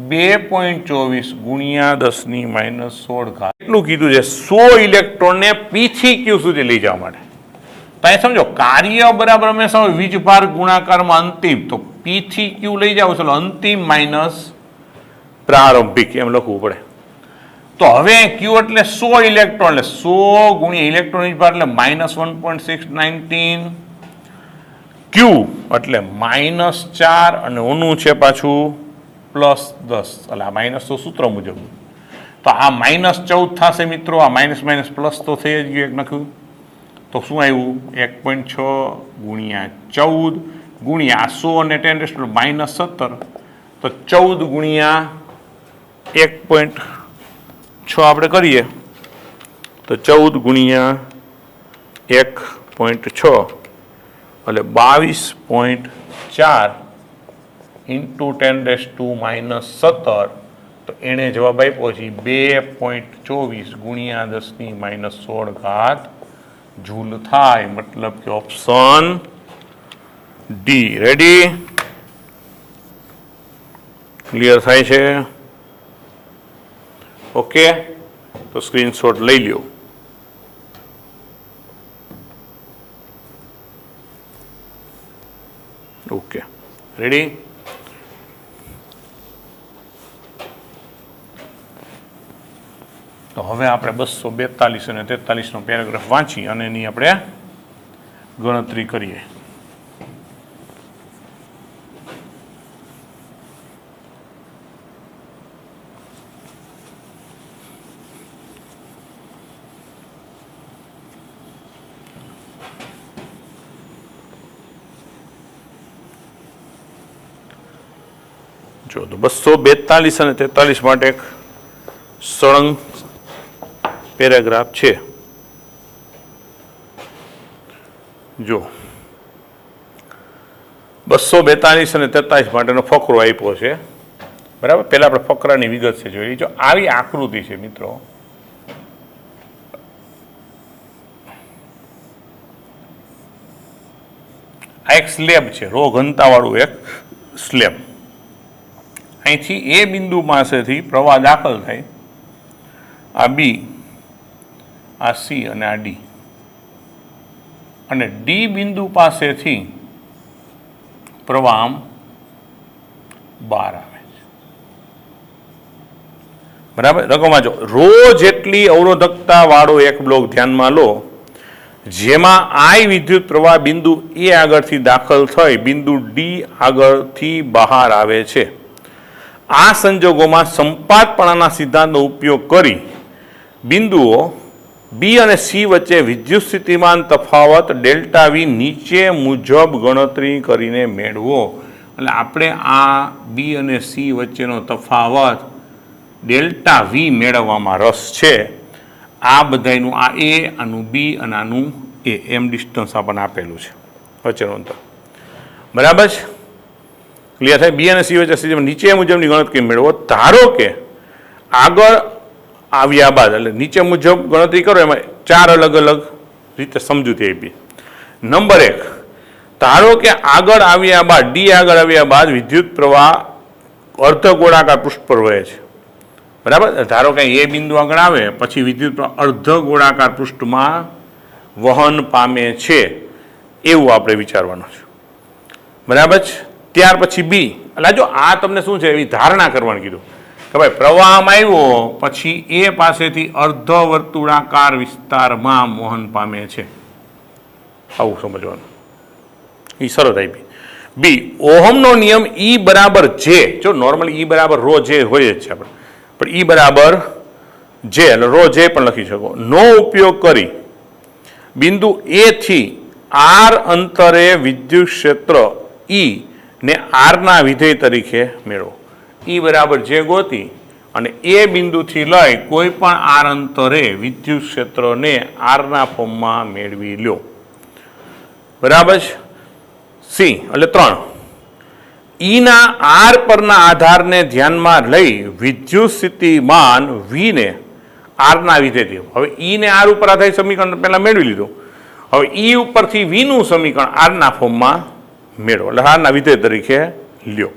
2.24 ગુણ્યા 10⁻16. એટલું કીધું છે 100 ઇલેક્ટ્રોનને P થી Q સુધી લઈ જવા માટે. તો અહીં સમજો, કાર્ય બરાબર હંમેશા વીજભાર ગુણાકારમાં અંતિમ, તો P થી Q લઈ જાવ ચલો અંતિમ માઇનસ પ્રારંભિક એમ લખવું પડે. તો હવે Q એટલે 100 ઇલેક્ટ્રોન, એટલે 100 ગુણ્યા ઇલેક્ટ્રોન વીજભાર એટલે -1.619. Q એટલે -4 અને ઓનું છે પાછું +10, એટલે આ માઇનસ તો સૂત્ર મુજબ. તો આ -14 થશે મિત્રો, આ માઇનસ માઇનસ પ્લસ તો થઈ જ ગયું એક નખ્યું. તો શું આવ્યું? 1.6 ગુણ્યા 14 ગુણ્યા 100 અને 10⁻17, તો 14 ગુણ્યા 1.6 આપણે કરીએ તો 14 ગુણ્યા 1.6 એટલે 22.4 ઇન્ટુ 10⁻17. તો એણે જવાબ આપ્યો છે 2.24 ગુણ્યા 10⁻16 જૂલ થાય. મતલબ કે ઓપ્શન ડી. રેડી? ક્લિયર થાય છે? ઓકે, તો સ્ક્રીનશોટ લઈ લ્યો. Okay, ready? તો હવે આપણે 242 અને 43નો પેરેગ્રાફ વાંચી અને એની આપણે ગણતરી કરીએ. જો તો 242 અને 43 માટે એક સળંગ પેરેગ્રાફ છે. જો 242 અને 43 માટેનો ફકરો આપ્યો છે, બરાબર. પહેલા આપણે ફકરાની વિગત છે જોઈ. જો આવી આકૃતિ છે મિત્રો, આ એક સ્લેબ છે, રો ઘનતાવાળું એક સ્લેબ. અહીંથી એ બિંદુ પાસેથી પ્રવાહ દાખલ થાય, આ બી, આ સી અને આ ડી, અને ડી બિંદુ પાસેથી પ્રવાહ આમ બહાર આવે છે. બરાબર, રકમ વાંચો. રો જેટલી અવરોધકતા વાળો એક બ્લોક ધ્યાનમાં લો, જેમાં આઈ વિદ્યુત પ્રવાહ બિંદુ એ આગળથી દાખલ થઈ બિંદુ ડી આગળથી બહાર આવે છે. આ સંજોગોમાં સંપાતપણાના સિદ્ધાંતનો ઉપયોગ કરી બિંદુઓ બી અને સી વચ્ચે વિદ્યુત સ્થિતિમાન તફાવત ડેલ્ટા વી નીચે મુજબ ગણતરી કરીને મેળવો. એટલે આપણે આ બી અને સી વચ્ચેનો તફાવત ડેલ્ટા વી મેળવવામાં રસ છે. આ બધાનું આ એ, આનું બી અને આનું એ, એમ ડિસ્ટન્સ આપણને આપેલું છે વચ્ચેનું અંતર. બરાબર છે, ક્લિયર થાય? બી અને સી વચ્ચે નીચે મુજબની ગણતરી મેળવો. ધારો કે આગળ આવ્યા બાદ, એટલે નીચે મુજબ ગણતરી કરો, એમાં 4 અલગ અલગ રીતે સમજૂતી આપી. નંબર 1, ધારો કે આગળ આવ્યા બાદ, ડી આગળ આવ્યા બાદ વિદ્યુત પ્રવાહ અર્ધ ગોળાકાર પૃષ્ઠ પર વહે છે. બરાબર, ધારો કે એ બિંદુ આગળ આવે પછી વિદ્યુત પ્રવાહ અર્ધ ગોળાકાર પૃષ્ઠમાં વહન પામે છે, એવું આપણે વિચારવાનું છે. બરાબર છે. ત્યાર પછી બી, એટલે જો આ તમને શું છે એવી ધારણા કરવાનું કીધું કે ભાઈ પ્રવાહમાં આવ્યો પછી એ પાસેથી અર્ધ વર્તુળાકાર વિસ્તારમાં વહન પામે છે, આવું સમજવાનું. એ શરત આપી. બી, ઓહમનો નિયમ ઈ બરાબર જે, જો નોર્મલી ઈ બરાબર રો જે હોય જ છે આપણે, પણ ઈ બરાબર જે, એટલે રો જે પણ લખી શકો, નો ઉપયોગ કરી બિંદુ એ થી આર અંતરે વિદ્યુત ક્ષેત્ર ઈ ને આરના વિધેય તરીકે મેળવો. ઈ બરાબર જે ગોતી અને એ બિંદુથી લઈ કોઈ પણ આર અંતરે વિદ્યુત ક્ષેત્રને આરના ફોર્મમાં મેળવી લો. બરાબર છે. સી એટલે 3, ઈના આર પરના આધારને ધ્યાનમાં લઈ વિદ્યુત સ્થિતિમાન વીને આરના વિધેયથી, હવે ઈને આર ઉપર આધારિત સમીકરણ પહેલા મેળવી લીધું, હવે ઈ ઉપરથી વીનું સમીકરણ આરના ફોર્મમાં મેળવો, એટલે આરના વિધેય તરીકે લ્યો.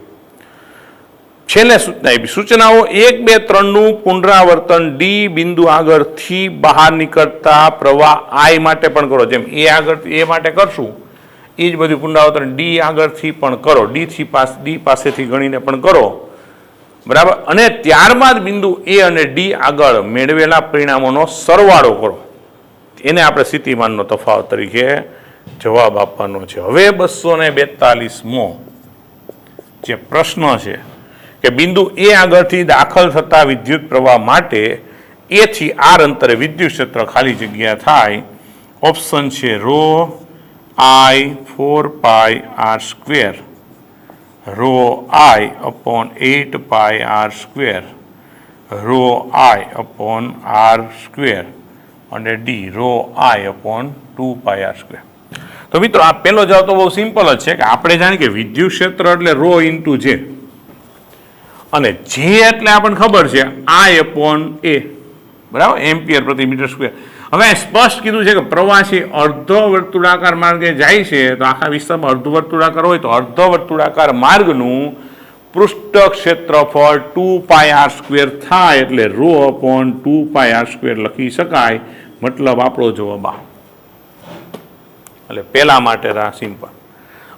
છેલ્લે સૂચના આપી. સૂચનાઓ 1, 2, 3નું પુનરાવર્તન ડી બિંદુ આગળથી બહાર નીકળતા પ્રવાહ આઈ માટે પણ કરો. જેમ એ આગળ એ માટે કરશું એ જ બધું પુનરાવર્તન ડી આગળથી પણ કરો, ડી પાસેથી ગણીને પણ કરો. બરાબર, અને ત્યારબાદ બિંદુ એ અને ડી આગળ મેળવેલા પરિણામોનો સરવાળો કરો. એને આપણે સ્થિતિમાનનો તફાવત તરીકે જવાબ આપવાનો છે. હવે 242મો જે પ્રશ્ન છે કે બિંદુ એ આગળથી દાખલ થતા વિદ્યુત પ્રવાહ માટે એથી આર અંતરે વિદ્યુત ક્ષેત્ર ખાલી જગ્યા થાય. ઓપ્શન છે rho I 4 pi R square, rho I upon 8 pi R square, rho I upon R square અને D rho I upon 2 pi R square. તો મિત્રો આ પહેલો જવાબ તો બહુ સિમ્પલ જ છે કે આપણે જાણીએ કે વિદ્યુત ક્ષેત્ર એટલે રો ઇન્ટુ જે, અને જે એટલે આપણને ખબર છે આઈ અપોન એ, બરાબર, એમ્પિયર પ્રતિ મીટર સ્ક્વેર. હવે સ્પષ્ટ કીધું છે કે પ્રવાહ છે અર્ધ વર્તુળાકાર માર્ગે જાય છે, તો આખા વિસ્તારમાં અર્ધ વર્તુળાકાર હોય તો અર્ધ વર્તુળાકાર માર્ગનું પૃષ્ઠ ક્ષેત્રફળ 2 પાઈ આર સ્ક્વેર થાય, એટલે row upon 2 pi R square લખી શકાય. મતલબ આપણો જવાબ આ. એટલે પહેલા માટે સિમ્પલ.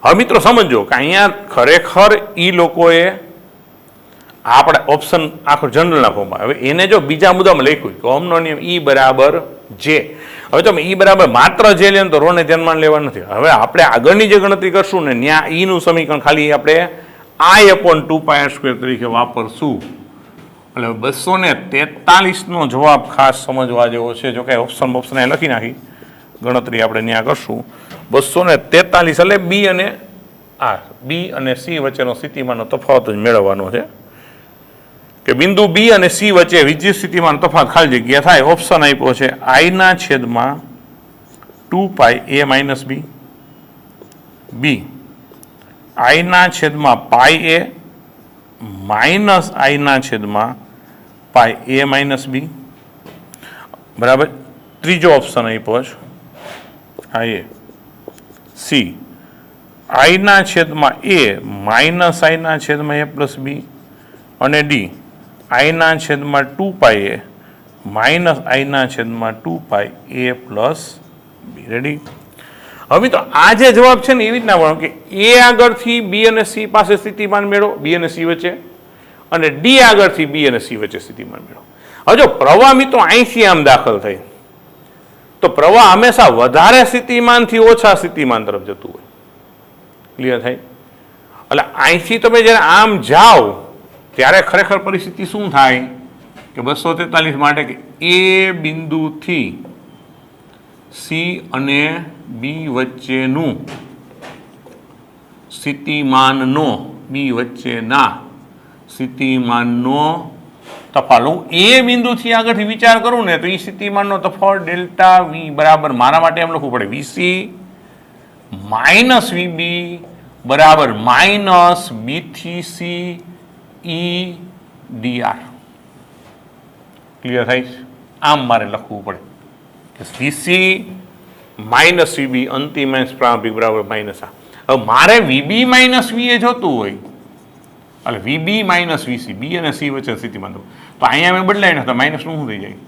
હવે મિત્રો સમજો કે અહીંયા ખરેખર ઈ લોકોએ આપણે ઓપ્શન આખો જનરલના ફોર્મમાં, હવે એને જો બીજા મુદ્દામાં લખ્યું કે ઓહમનો નિયમ ઈ બરાબર જે, હવે તમે ઈ બરાબર માત્ર જે લે તો રોને ધ્યાનમાં લેવા નથી. હવે આપણે આગળની જે ગણતરી કરશું ને ત્યાં ઈનું સમીકરણ ખાલી આપણે I upon 2 pi R square તરીકે વાપરશું. એટલે 243નો જવાબ ખાસ સમજવા જેવો છે. જો કે ઓપ્શન એ લખી નાખી, ગણતરી આપણે ત્યાં કરશું. 243 એટલે બી અને આર, બી અને સી વચ્ચેનો સ્થિતિમાનનો તફાવત જ મેળવવાનો છે કે બિંદુ બી અને સી વચ્ચે વિદ્યુત સ્થિતિમાન તફાવત ખાલી જગ્યા થાય. ઓપ્શન આપ્યો છે આઈના છેદમાં 2 પાઈ એ માઇનસ બી, બી આઈના છેદમાં પાઈ એ માઇનસ આઈના છેદમાં પાઈ એ માઇનસ બી. બરાબર, ત્રીજો ઓપ્શન આપ્યો છે આ એ સી આઈના છેદમાં એ માઇનસ આઈના છેદમાં એ પ્લસ બી અને ડી આઈના છેદમાં 2 એ માઇનસ આઈના છેદમાં 2 એ પ્લસ બી. રેડી? હવે તો આ જે જવાબ છે ને એવી રીતના ભણો કે એ આગળથી બી અને સી પાસે સ્થિતિમાન મેળવો, બી અને સી વચ્ચે, અને ડી આગળથી બી અને સી વચ્ચે સ્થિતિમાન મેળવો. હવે જો પ્રવાહ મિત્રો અહીંથી આમ દાખલ થઈ તો પ્રવાહ હંમેશા વધારે સ્થિતિમાનથી ઓછા સ્થિતિમાન તરફ જતું હોય. ક્લિયર થાય? એટલે અહીંથી તમે જ્યારે આમ જાઓ ત્યારે ખરેખર પરિસ્થિતિ શું થાય કે 243 માટે કે એ બિંદુથી સી અને બી વચ્ચેનું સ્થિતિમાનનો બી વચ્ચેના સ્થિતિમાનનો તફાવત હું એ બિંદુથી આગળથી વિચાર કરું ને તો એ સ્થિતિમાનનો તફાવત ડેલ્ટા વી બરાબર મારા માટે એમ લખવું પડે વીસી માઇનસ વીબી બરાબર માઇનસ બીથી સી ઈ ડીઆર. ક્લિયર થાય? આમ મારે લખવું પડે કે વીસી માઇનસ વીબી અંતિમ માઇનસ પ્રારંભિક બરાબર માઇનસ આ. હવે મારે વીબી માઇનસ વી એ જોતું હોય એટલે વીબી માઇનસ વીસી બી અને સી વચ્ચે સ્થિતિમાન તો અહીંયા મેં બદલાય ને તો માઇનસનું શું થઈ જાય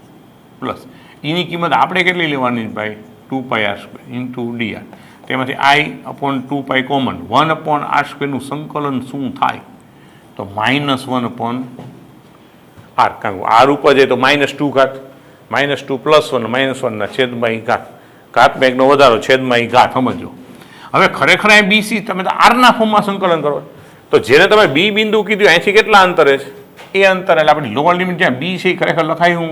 પ્લસ. એની કિંમત આપણે કેટલી લેવાની ભાઈ 2πr² ઇન્ટુ ડીઆર. તેમાંથી I/2π કોમન 1/r²નું સંકલન શું થાય તો -1/r. કારણ કે આર ઉપર જાય તો -2 ઘાત -2 + 1 -1 ના છેદમાં ઈ ઘાત ઘાતમાં એકનો વધારો છેદમાં ઈ ઘાત. સમજો હવે ખરેખર અહીં બીસી તમે તો આરના ફોર્મમાં સંકલન કરો તો જેને તમે બી બિંદુ કીધું અહીંથી કેટલા અંતરે છે એ અંતર એટલે આપણી લોઅર લિમિટ જ્યાં બી છે એ ખરેખર લખાય હું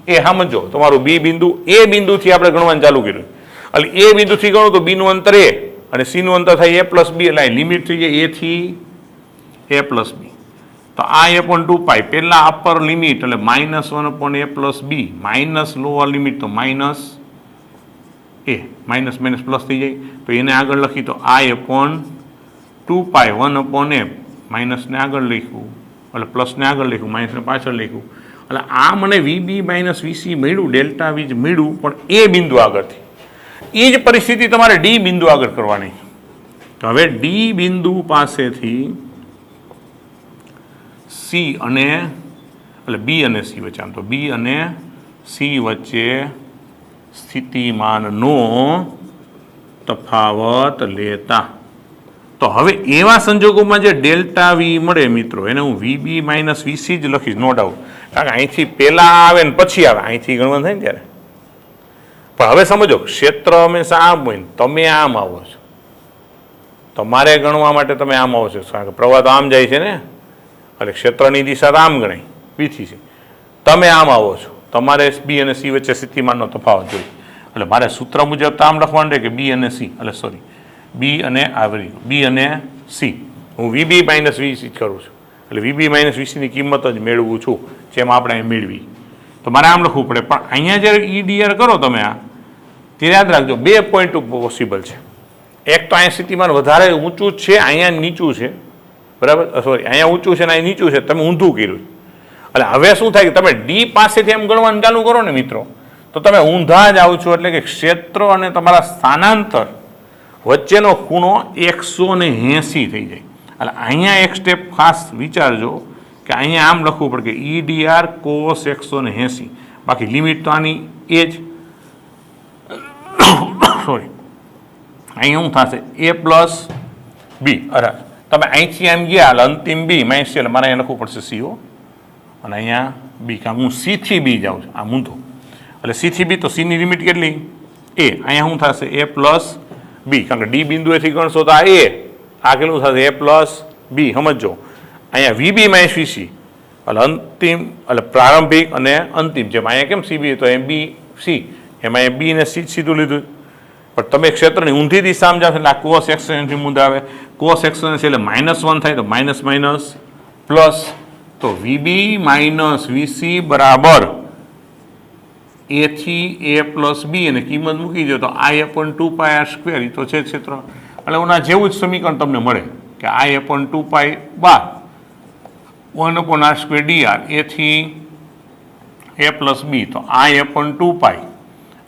એ સમજો તમારું બી બિંદુ એ બિંદુથી આપણે ગણવાનું ચાલુ કર્યું એટલે એ બિંદુથી ગણો તો બીનું અંતર એ અને સીનું અંતર થાય a + b એટલે લિમિટ થઈ જાય a થી a + b. તો આ a/2π પહેલા અપર લિમિટ એટલે -1/a + b minus lower limit તો માઇનસ એ માઇનસ માઇનસ પ્લસ થઈ જાય તો એને આગળ લખી તો I/2π 1/a માઇનસને આગળ લખ્યું એટલે પ્લસને આગળ લખ્યું માઇનસને પાછળ લખ્યું એટલે આ મને વીબી માઇનસ વીસી મળ્યું ડેલ્ટા વીજ મળ્યું પણ એ બિંદુ આગળથી. એ જ પરિસ્થિતિ તમારે ડી બિંદુ આગળ કરવાની. તો હવે ડી બિંદુ પાસેથી સી અને એટલે બી અને સી વચ્ચે આમ તો બી અને સી વચ્ચે સ્થિતિમાનનો તફાવત લેતા તો હવે એવા સંજોગોમાં જે ડેલ્ટા વી મળે મિત્રો એને હું વીબી માઇનસ વીસી જ લખીશ નો ડાઉટ. કારણ કે અહીંથી પહેલા આવે ને પછી આવે અહીંથી ગણવાનું થાય ને ત્યારે. પણ હવે સમજો ક્ષેત્ર હંમેશા આમ હોય ને તમે આમ આવો છો તમારે ગણવા માટે તમે આમ આવો છો કારણ કે પ્રવાહ તો આમ જાય છે ને એટલે ક્ષેત્રની દિશા તો આમ ગણાય બીથી છે. તમે આમ આવો છો તમારે બી અને સી વચ્ચે સ્થિતિમાનનો તફાવત જોઈએ એટલે મારે સૂત્ર મુજબ તો આમ લખવાનું રહે કે બી અને સી એટલે સોરી બી અને આવરી બી અને સી હું વીબી માઇનસ વીસી કરું છું એટલે વીબી માઇનસ વીસીની કિંમત જ મેળવું છું જેમ આપણે અહીં મેળવી તો મારે આમ લખવું પડે. પણ અહીંયા જ્યારે ઈડીઆર કરો તમે આ ત્યારે યાદ રાખજો 2 પોઈન્ટ પોસિબલ છે. એક તો અહીંયા સ્થિતિમાન વધારે ઊંચું જ છે અહીંયા નીચું છે બરાબર સોરી અહીંયા ઊંચું છે ને અહીં નીચું છે તમે ઊંધું કર્યું એટલે હવે શું થાય કે તમે ડી પાસેથી એમ ગણવાનું ચાલુ કરો ને મિત્રો તો તમે ઊંધા જ આવો છો એટલે કે ક્ષેત્ર અને તમારા સ્થાનાંતર વચ્ચેનો ખૂણો 180 થઈ જાય. એટલે અહીંયા એક સ્ટેપ ખાસ વિચારજો કે અહીંયા આમ લખવું પડે કે ઈડીઆર cos 180 બાકી લિમિટ તો આની એ જ સોરી અહીં શું થશે a + b. અરે તમે અહીંથી આમ ગયા એટલે અંતિમ બી માઇનસ એટલે મારે અહીંયા લખવું પડશે સીઓ અને અહીંયા બી કારણ હું સીથી બી જાઉં છું આ ઊંધો એટલે સીથી બી તો સીની લિમિટ કેટલી એ અહીંયા શું થશે a + બી કારણ કે ડી બિંદુએથી ગણશો તો આ એ આ કેટલું થશે a + બી. સમજો અહીંયા વીબી માઇનસ વીસી એટલે અંતિમ એટલે પ્રારંભિક અને અંતિમ જેમ અહીંયા કેમ સીબી તો એમ બી સી એમાં એ બી ને સી સીધું લીધું પણ તમે ક્ષેત્રની ઊંધી દિશામાં જાવ એટલે આ cos 180 મુદ્દા આવે cos 180 એટલે -1 થાય તો માઇનસ માઇનસ પ્લસ તો વીબી માઇનસ વીસી બરાબર a થી a + b અને કિંમત મૂકી દો તો I/2πr² એ તો છે ક્ષેત્ર એટલે ઓના જેવું જ સમીકરણ તમને મળે કે I/2π bar 1/r² dr a થી a + b તો I/2π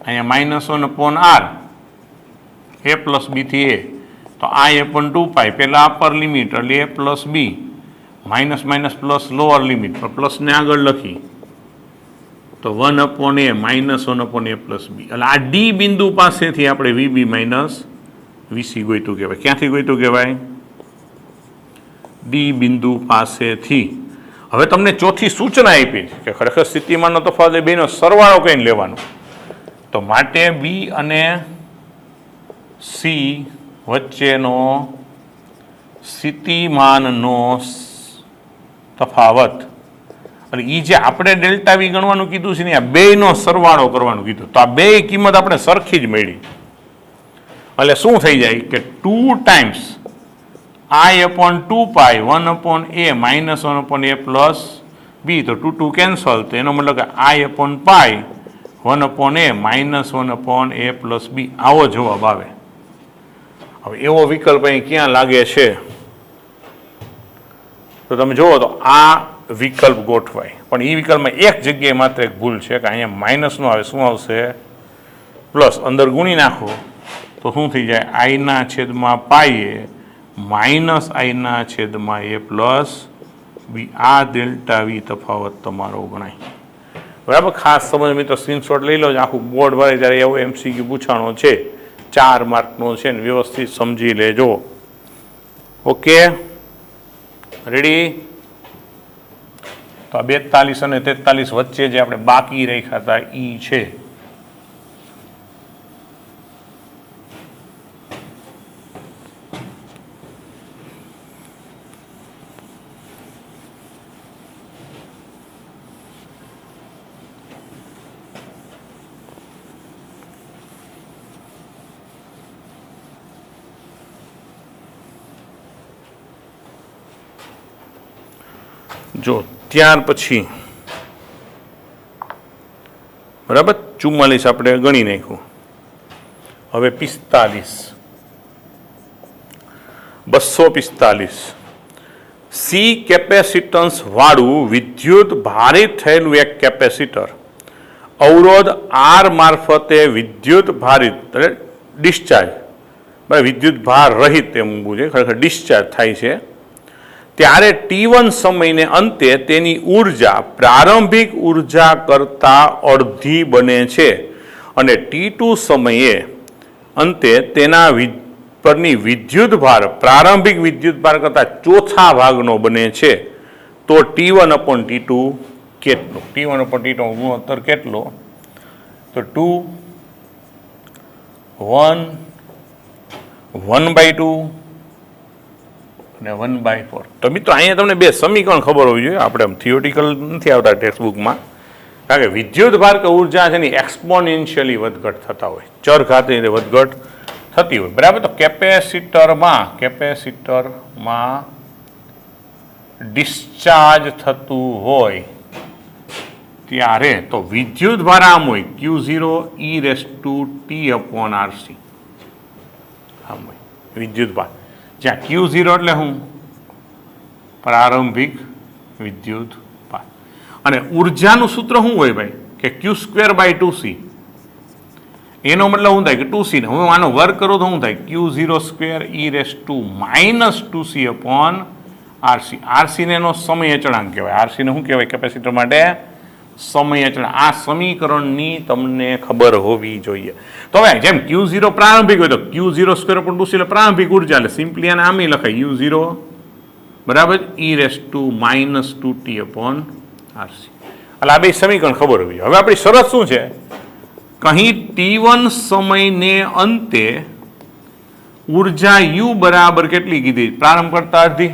અહીંયા -1/r a + b થી a તો I/2π પહેલાં અપર લિમિટ એટલે a plus b minus minus plus lower limit પર પ્લસને આગળ લખી તો 1/a માઇનસ 1/a પ્લસ બી એટલે આ ડી બિંદુ પાસેથી આપણે વીબી માઇનસ વીસી ગોઈતું કહેવાય. ક્યાંથી ગોઈતું કહેવાય? ડી બિંદુ પાસેથી. હવે તમને ચોથી સૂચના આપી કે ખરેખર સ્થિતિમાનનો તફાવત બેનો સરવાળો કઈને લેવાનો. તો માટે બી અને સી વચ્ચેનો સ્થિતિમાનનો તફાવત અને એ જે આપણે ડેલ્ટા વી ગણવાનું કીધું છે ને આ બેયનો સરવાળો કરવાનું કીધું. તો આ બે કિંમત આપણે સરખી જ મળી એટલે શું થઈ જાય કે 2 times I/2π 1/a minus 1/a plus બી તો 2 2 કેન્સલ તો એનો મતલબ કે I/π 1/a minus 1/a plus બી આવો જવાબ આવે. હવે એવો વિકલ્પ અહીં ક્યાં લાગે છે તો તમે જુઓ તો આ વિકલ્પ ગોઠવાય પણ એ વિકલ્પમાં એક જગ્યાએ માત્ર એક ભૂલ છે કે અહીંયા માઇનસનો આવે શું આવશે પ્લસ અંદર ગુણી નાખો તો શું થઈ જાય આઈના છેદમાં પાઈએ માઇનસ આઈના છેદમાં એ પ્લસ બી આ ડેલ્ટા વી તફાવત તમારો ગણાય. બરાબર ખાસ સમજ મિત્રો સ્ક્રીનશોટ લઈ લો આખું બોર્ડ ભરે ત્યારે એવો MCQ પૂછાણો છે 4 માર્કનો છે ને વ્યવસ્થિત સમજી લેજો. Okay ready. તો આ 42 અને 43 વચ્ચે જે આપણે બાકી રાખ્યા હતા ઈ છે. જો ત્યાર પછી બરાબર 44 આપણે ગણી નાખ્યું. હવે 45 245 સી કેપેસિટન્સ વાળું વિદ્યુત ભારિત થયેલું એક કેપેસિટર અવરોધ આર મારફતે વિદ્યુત ભારિત એટલે ડિસ્ચાર્જ વિદ્યુત ભાર રહિત એમ છે ખરેખર ડિસ્ચાર્જ થાય છે ત્યારે T1 સમયને અંતે તેની ઉર્જા પ્રારંભિક ઉર્જા કરતાં અડધી બને છે અને T2 સમયે અંતે તેના પરની વિદ્યુતભાર પ્રારંભિક વિદ્યુતભાર કરતાં ચોથા ભાગનો બને છે તો T1/T2 કેટલો? T1/T2 ગુણોત્તર કેટલો? તો 2 1 1/2 અને 1/4. તો મિત્રો અહીંયા તમને બે સમીકરણ ખબર હોવી જોઈએ. આપણે આમ થિયોરિટિકલ નથી આવતા ટેક્સ્ટબુકમાં કારણ કે વિદ્યુતભાર કે ઉર્જા છે ને એક્સપોનેન્શિયલી વધઘટ થતા હોય ચરઘાતી રીતે વધઘટ થતી હોય બરાબર. તો કેપેસિટરમાં ડિસ્ચાર્જ થતું હોય ત્યારે તો વિદ્યુતભાર આમ હોય Q0 e⁻t/RC આમ હોય વિદ્યુતભાર જ્યાં Q0 એટલે શું પ્રારંભિક વિદ્યુત ભાર અને ઉર્જાનું સૂત્ર શું હોય ભાઈ કે Q²/2C એનો મતલબ શું થાય કે 2C ને હું આનો વર્ગ કરું તો શું થાય Q0² e⁻²C/RC. RC ને એનો સમય અચળાંક કહેવાય. RC ને શું કહેવાય કેપેસિટર માટે સમય અચળાંક. આ સમીકરણની તમને ખબર હોવી જોઈએ. તો હવે જેમ Q0 પ્રારંભિક હોય તો Q0²/2C એટલે પ્રારંભિક ઉર્જા એટલે સિમ્પલી આને આમ લખાય U0 બરાબર e⁻²t/RC. એટલે આ બે સમીકરણ ખબર હોવી. હવે આપણી શરત શું છે કહી T1 સમયને અંતે ઉર્જા U બરાબર કેટલી કીધી પ્રારંભ કરતા અડધી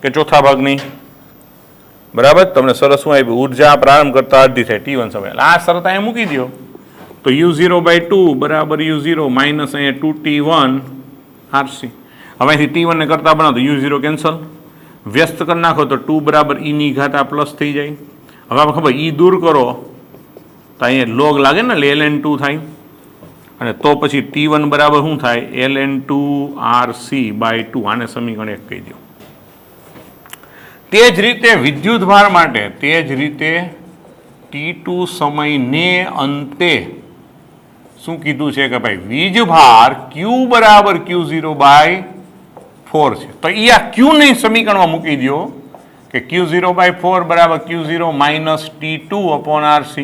કે ચોથા ભાગની બરાબર. તમને સરસ શું આપ્યું ઉર્જા પ્રારંભ કરતા અડધી થાય T1 સમય એટલે આ શરત અહીંયા મૂકી દો તો U0/2 બરાબર U0 માઇનસ અહીંયા 2T1 RC. હવે અહીંથી T1 ને કરતા બનાવો તો U0 કેન્સલ વ્યસ્ત કરી નાખો તો 2 બરાબર e⁻² પ્લસ થઈ જાય. હવે આપણે ખબર e દૂર કરો તો અહીંયા લોગ લાગે ને ln2 થાય અને તો પછી T1 બરાબર શું થાય ln2RC/2. આને સમીકરણ 1 કહી દો. તે જ રીતે વિદ્યુતભાર માટે તે જ રીતે T2 સમયને અંતે શું કીધું છે કે ભાઈ વીજભાર Q બરાબર Q0/2C 4 છે. તો એ આ ક્યુ ને સમીકરણમાં મૂકી દો કે Q0/4 બરાબર Q0 minus T2 upon RC.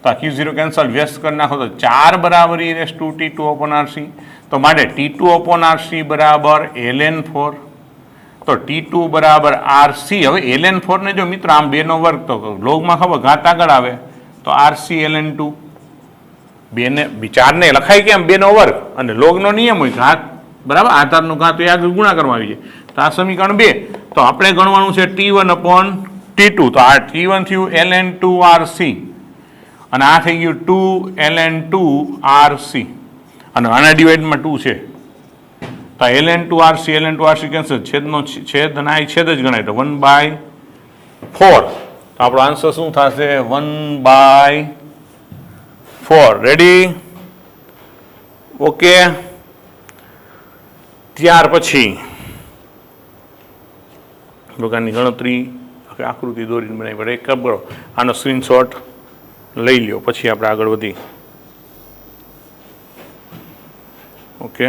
તો આ Q0 કેન્સલ, વ્યસ્ત કરી નાખો તો 4 બરાબર e⁻T2 અપોન RC. તો માટે T2 અપોન RC બરાબર ln4. તો T2 બરાબર RC. હવે ln4 ને જો મિત્રો આમ 2 નો વર્ગ, તો લોગમાં ખબર ઘાત આગળ આવે તો RC ln2. 4 ને લખાય કેમ 2 નો વર્ગ, અને લોગનો નિયમ હોય ઘાત બરાબર, આધારનો ઘાત એ આગળ ગુણાકારમાં આવી જાય. તો આ સમીકરણ 2. તો આપણે ગણવાનું છે T1 અપોન T2. તો આ T1 થયું ln2 RC, અને આ થઈ ગયું 2 ln2 RC, અને આના ડિવાઇડમાં 2 છે. તો ln2 RC કેન્સલ, છેદનો છેદ અને આ છેદ જ ગણાય, તો 1/4. તો આપણો આન્સર શું થશે? 1/4. રેડી? ઓકે. ત્યાર પછી પ્રકારની ગણતરી આકૃતિ દોરીને બનાવી પડે. એક કામ કરો, આનો સ્ક્રીનશોટ લઈ લ્યો, પછી આપણે આગળ વધી. ઓકે.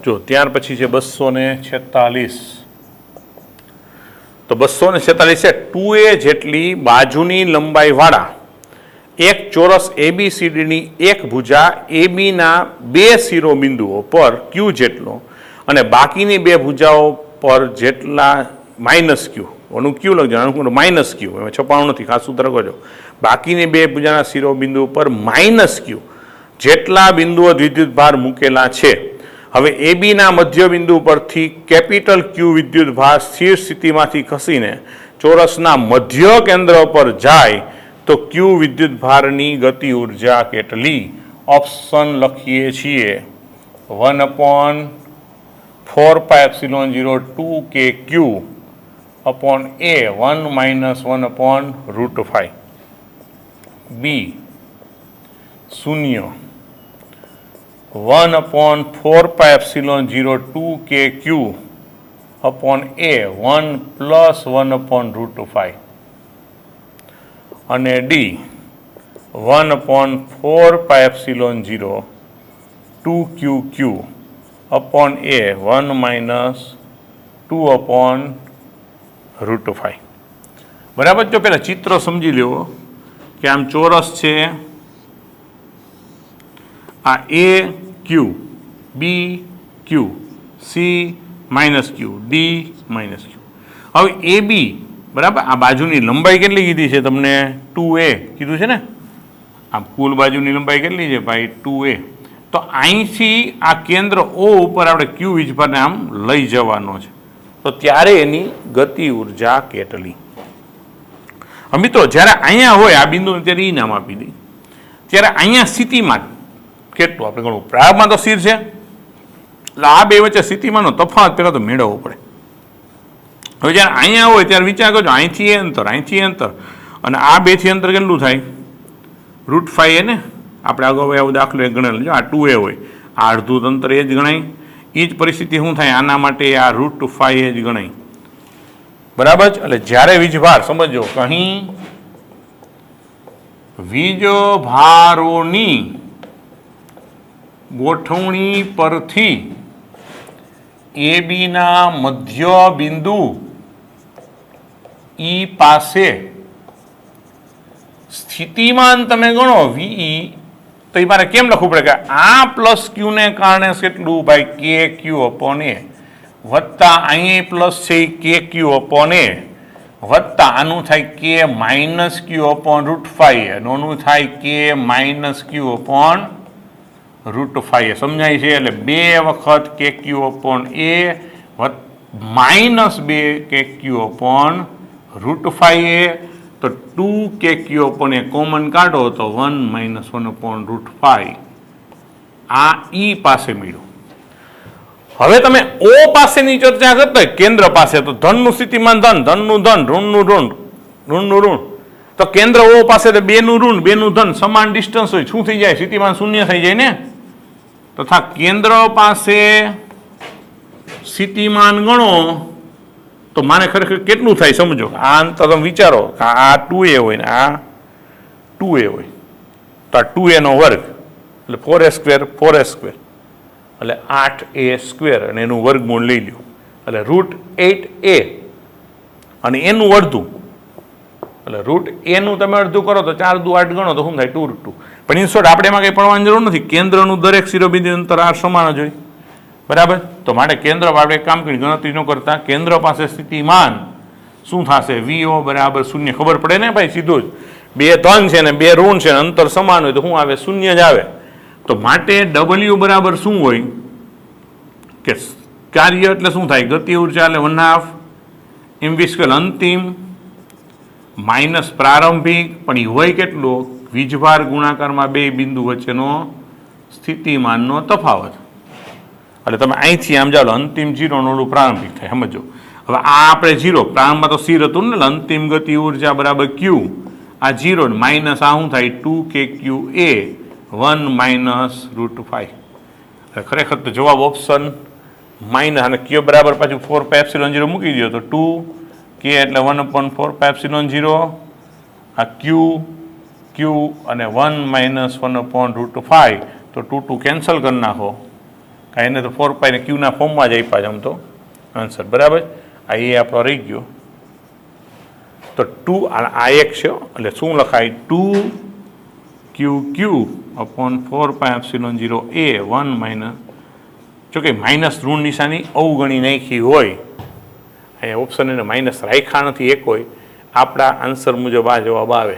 જો ત્યાર પછી છે 246. તો 246 છે 2a જેટલી બાજુની લંબાઈ વાળા એક ચોરસ ABCDની એક ભુજા ABના 2 શિરોબિંદુઓ પર Q જેટલો અને બાકીની 2 ભુજાઓ પર જેટલા માઇનસ Q, ઓનું Q લખજો, આનું માઇનસ Q, એમાં છપાણું નથી, ખાસ સૂત્ર કરજો. બાકીની 2 ભુજાના શિરોબિંદુઓ પર માઇનસ Q જેટલા બિંદુઓ વિદ્યુતભાર મૂકેલા છે. હવે એબીના મધ્યબિંદુ પરથી કેપિટલ Q વિદ્યુતભાર સ્થિર સ્થિતિમાંથી ખસીને ચોરસના મધ્ય કેન્દ્ર પર જાય તો Q વિદ્યુતભારની ગતિ ઉર્જા કેટલી? ઓપ્શન લખીએ છીએ 1/4πε02kq upon A 1 - 1/√5. B 0 1/4πε02kq upon A 1 + 1/√5. અને D 1/4πε02qq અપોન A 1 - 2/√5. બરાબર? જો પેલા ચિત્ર સમજી લો કે આમ ચોરસ છે, આ AQ, BQ, C - Q, D - Q. હવે AB બરાબર, આ બાજુની લંબાઈ કેટલી કીધી છે તમને? 2a કીધું છે ને. આમ કુલ બાજુની લંબાઈ કેટલી છે ભાઈ? 2a. તો અહીંથી આ કેન્દ્ર O ઉપર આપણે Q વીજભારને આમ લઈ જવાનો છે, તો ત્યારે એની ગતિ ઉર્જા કેટલી? મિત્રો જ્યારે અહીંયા હોય આ બિંદુને ત્યારે ઈ નામ આપી દઈ, ત્યારે અહીંયા સ્થિતિમાન કેટલું આપણે ગણવું? પ્રારંભમાં તો સ્થિર છે, એટલે આ બે વચ્ચે સ્થિતિમાનનો તફાવત પહેલાં તો મેળવવો પડે. હવે જ્યારે અહીંયા હોય ત્યારે વિચાર કરજો, અહીંથી એ અંતર અને આ બેથી અંતર કેટલું થાય? √5 એ ને. આપણે અગાઉ આવો દાખલો એક ગણેલો, જો આ 2a હોય, આ અડધું અંતર એ જ ગણાય. એ જ પરિસ્થિતિ શું થાય? આના માટે આ √5 એ જ ગણાય. બરાબર જ? એટલે જ્યારે વીજભાર, સમજો અહીં વીજભારોની ગોઠવણી પરથી એબીના મધ્ય બિંદુ ઈ પાસે સ્થિતિમાન તમે ગણો VE, તો એ મારે કેમ લખવું પડે કે આ પ્લસ Q ને કારણે કેટલું ભાઈ? KQ અપોન A વત્તા અહીં પ્લસ છે KQ અપોન A વત્તા આનું થાય K - Q અપોન √5 આનું થાય K - Q અપોન √5. સમજાય છે? એટલે 2 વખત KQ upon A -2 KQ upon √5a. તો 2kq અપોન A કોમન કાઢો તો 1 - 1/√5. આ ઈ પાસે મળ્યું. હવે તમે O પાસેની ચર્ચા કરતા હોય, કેન્દ્ર પાસે, તો ધનનું સ્થિતિમાન ધન, ધનનું ધન, ઋણનું ઋણ, ઋણનું ઋણ. તો કેન્દ્ર O પાસે તો 2નું ઋણ 2નું ધન સમાન ડિસ્ટન્સ હોય, શું થઈ જાય? સ્થિતિમાન શૂન્ય થઈ જાય ને. તથા કેન્દ્ર પાસે સ્થિતિમાન ગણો તો માને ખરેખર કેટલું થાય સમજો. આ અંતર તમે વિચારો, આ 2a હોય ને આ 2a હોય તો આ 2a નો વર્ગ એટલે 4a સ્ક્વેર 4a સ્ક્વેર એટલે 8a સ્ક્વેર અને એનું વર્ગમૂળ લઈ લ્યો એટલે √8a અને એનું અડધું એટલે √a નું તમે અડધું કરો તો 4 દુ 8 ગણો તો શું થાય 2√2. પણ ઇન શોર્ટ આપણે એમાં કંઈ પડવાની જરૂર નથી. કેન્દ્રનું દરેક શિરોબિંદુ અંતર આ સમાન જ હોય. બરાબર. તો માટે કેન્દ્ર આપણે એક કામ કરી ગણતરી ન કરતા કેન્દ્ર પાસે સ્થિતિમાન શું થશે VO બરાબર 0. ખબર પડે ને ભાઈ સીધું જ. 2 ધન છે ને 2 ઋણ છે ને અંતર સમાન હોય તો શું આવે 0 જ આવે. તો માટે W બરાબર શું હોય કે કાર્ય એટલે શું થાય ગતિ ઉર્જા એટલે 1/2 mv² અંતિમ માઇનસ પ્રારંભિક પણ એ હોય કેટલો વીજભાર ગુણાકારમાં બે બિંદુ વચ્ચેનો સ્થિતિમાનનો તફાવત. એટલે તમે અહીંથી આમ જાઓ અંતિમ 0 નો પ્રારંભિક થાય સમજો. હવે આ આપણે 0 પ્રારંભમાં તો સ્થિર હતું ને અંતિમ ગતિ ઉર્જા બરાબર Q આ 0 માઇનસ આ શું થાય 2kqa 1 માઇનસ √5. ખરેખર તો જવાબ ઓપ્શન માઇનસ અને Q બરાબર પાછું 4πε0 મૂકી દો તો 2k એટલે 1/4πε0 આ Q અને 1 માઇનસ 1/√5 તો 2 કેન્સલ કરી નાખો. એને તો 4π ને ક્યુના ફોર્મમાં જ આપ્યા છે આમ તો આન્સર. બરાબર. આ એ આપણો રહી ગયો તો 2 આ એક છે એટલે શું લખાય 2q/4πε0a 1 માઇનસ જો કે માઇનસ ઋણ નિશાની અવગણી નાખી હોય અહીંયા ઓપ્શન એને માઇનસ રાખ્યા નથી એક હોય આપણા આન્સર મુજબ આ જવાબ આવે.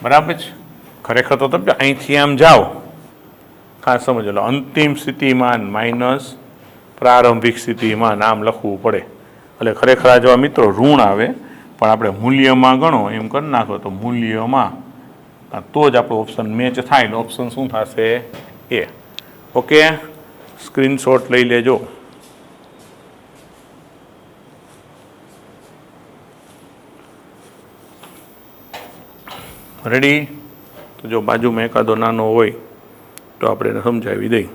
બરાબર છે. ખરેખર તો તમે અહીંથી આમ જાઓ ખાસ સમજો લો અંતિમ સ્થિતિમાન માઇનસ પ્રારંભિક સ્થિતિમાન આમ લખવું પડે એટલે ખરેખર આ જવાબ મિત્રો ઋણ આવે પણ આપણે મૂલ્યમાં ગણો એમ કરી નાખો તો મૂલ્યમાં તો જ આપણો ઓપ્શન મેચ થાય એટલે ઓપ્શન શું થશે એ. ઓકે સ્ક્રીનશોટ લઈ લેજો. રેડી. તો જો બાજુમાં એકાદો નાનો હોય તો આપણે એને સમજાવી દઈ.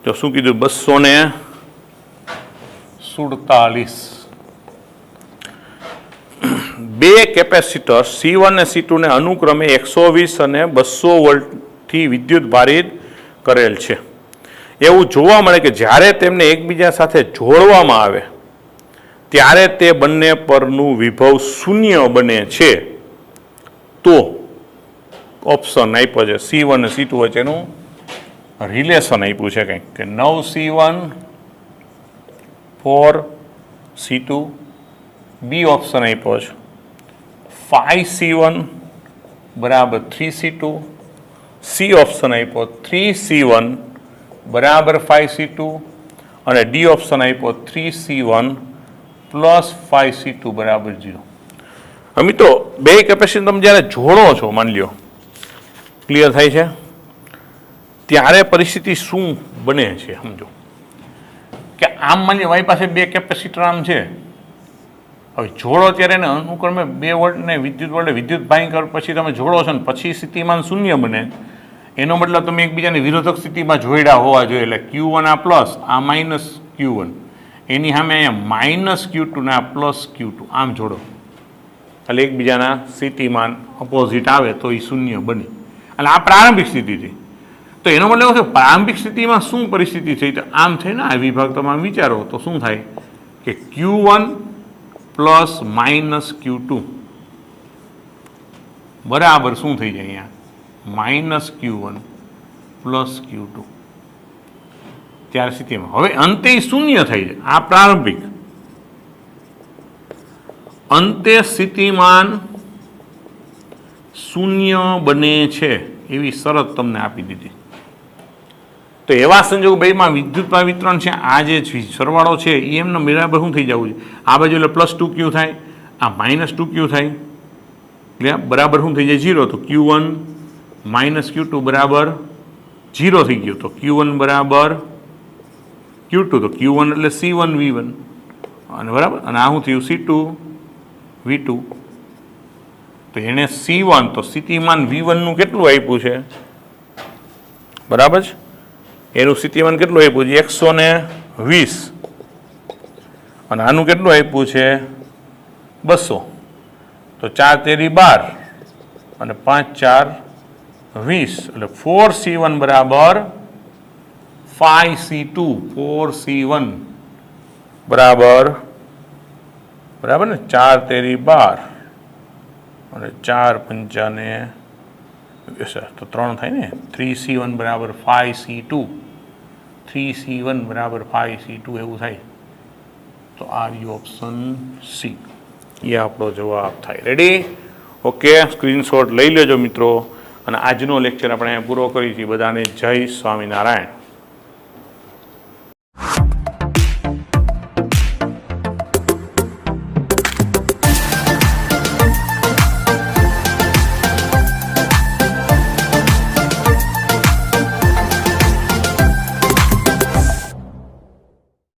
જો શું કીધું 247 બે કેપેસિટર C1 અને C2 ને અનુક્રમે 120 અને 200 વોલ્ટથી વિદ્યુત ભારિત કરેલ છે. એવું જોવા મળે કે જ્યારે તેમને એકબીજા સાથે જોડવામાં આવે ત્યારે તે બંને પરનું વિભવ શૂન્ય બને છે. તો ઓપ્શન આપ્યો છે C1 અને C2 વચ્ચેનું રિલેશન આપ્યું છે કંઈક કે 9C1 4C2. બી ઓપ્શન આપ્યો છે 5C1 બરાબર 3C2. સી ઓપ્શન આપ્યો 3C1 બરાબર 5C2 અને ડી ઓપ્શન આપ્યો 3C1 પ્લસ 5C2 બરાબર 0. હવે મિત્રો બે કેપેસિટર તમે જ્યારે જોડો છો માની લ્યો ક્લિયર થાય છે ત્યારે પરિસ્થિતિ શું બને છે સમજો કે આમ માની લો મારી પાસે બે કેપેસિટર આમ છે. હવે જોડો ત્યારે એને અનુક્રમે 2 વોલ્ટને વિદ્યુત વડે વિદ્યુત ભાંગર પછી તમે જોડો છો ને પછી સ્થિતિમાન શૂન્ય બને એનો મતલબ તમે એકબીજાની વિરોધક સ્થિતિમાં જોડ્યા હોવા જોઈએ એટલે Q1 આ પ્લસ આ માઇનસ Q1 એની સામે અહીંયા માઇનસ Q2 ને આ પ્લસ Q2 આમ જોડો એટલે એકબીજાના સ્થિતિમાન ઓપોઝિટ આવે તો એ શૂન્ય બને. એટલે આ પ્રારંભિક સ્થિતિ છે. તો એનો મતલબ છે પ્રારંભિક સ્થિતિમાં શું પરિસ્થિતિ થઈ તો આમ થઈ ને આ વિભાગ તમે આમ વિચારો તો શું થાય કે Q1 પ્લસ માઇનસ Q2 બરાબર શું થઈ જાય અહીંયા માઇનસ Q1 પ્લસ Q2 ત્યારે સ્થિતિમાં હવે અંતે શૂન્ય થઈ જાય. આ પ્રારંભિક અંતે સ્થિતિમાન શૂન્ય બને છે એવી શરત તમને આપી દીધી. તો એવા સંજોગ બેમાં વિદ્યુતમાં વિતરણ છે આ જે સરવાળો છે એ એમને બરાબર શું થઈ જવું છે આ બાજુ એટલે +2q થાય આ -2q થાય એટલે બરાબર શું થઈ જાય 0 તો Q1 -Q2 બરાબર 0 થઈ ગયો તો Q1 બરાબર Q2 તો Q1 એટલે C1 V1 અને બરાબર અને આ શું થયું C2 V2 તો એને C1 તો સ્થિતિમાન V1 નું કેટલું આપ્યું છે બરાબર છે એનું સ્થિતિમાન કેટલું આપ્યું છે 120 અને આનું કેટલું આપ્યું છે 200. તો 4 તેરી 12 અને 5 4 20 એટલે 4C1 બરાબર 5C2. 4C1 બરાબર બરાબર ને 4 તેરી 12 અને 4 પંચાને તો 3 થાય ને 3C1 બરાબર 5C2. 3C1 બરાબર 5C2 એવું થાય. તો આ રહ્યું ઓપ્શન સી, એ આપણો જવાબ થાય. રેડી? ઓકે, સ્ક્રીનશોટ લઈ લેજો મિત્રો. અને આજનો લેક્ચર આપણે પૂરો કરીએ છીએ. બધાને જય સ્વામિનારાયણ.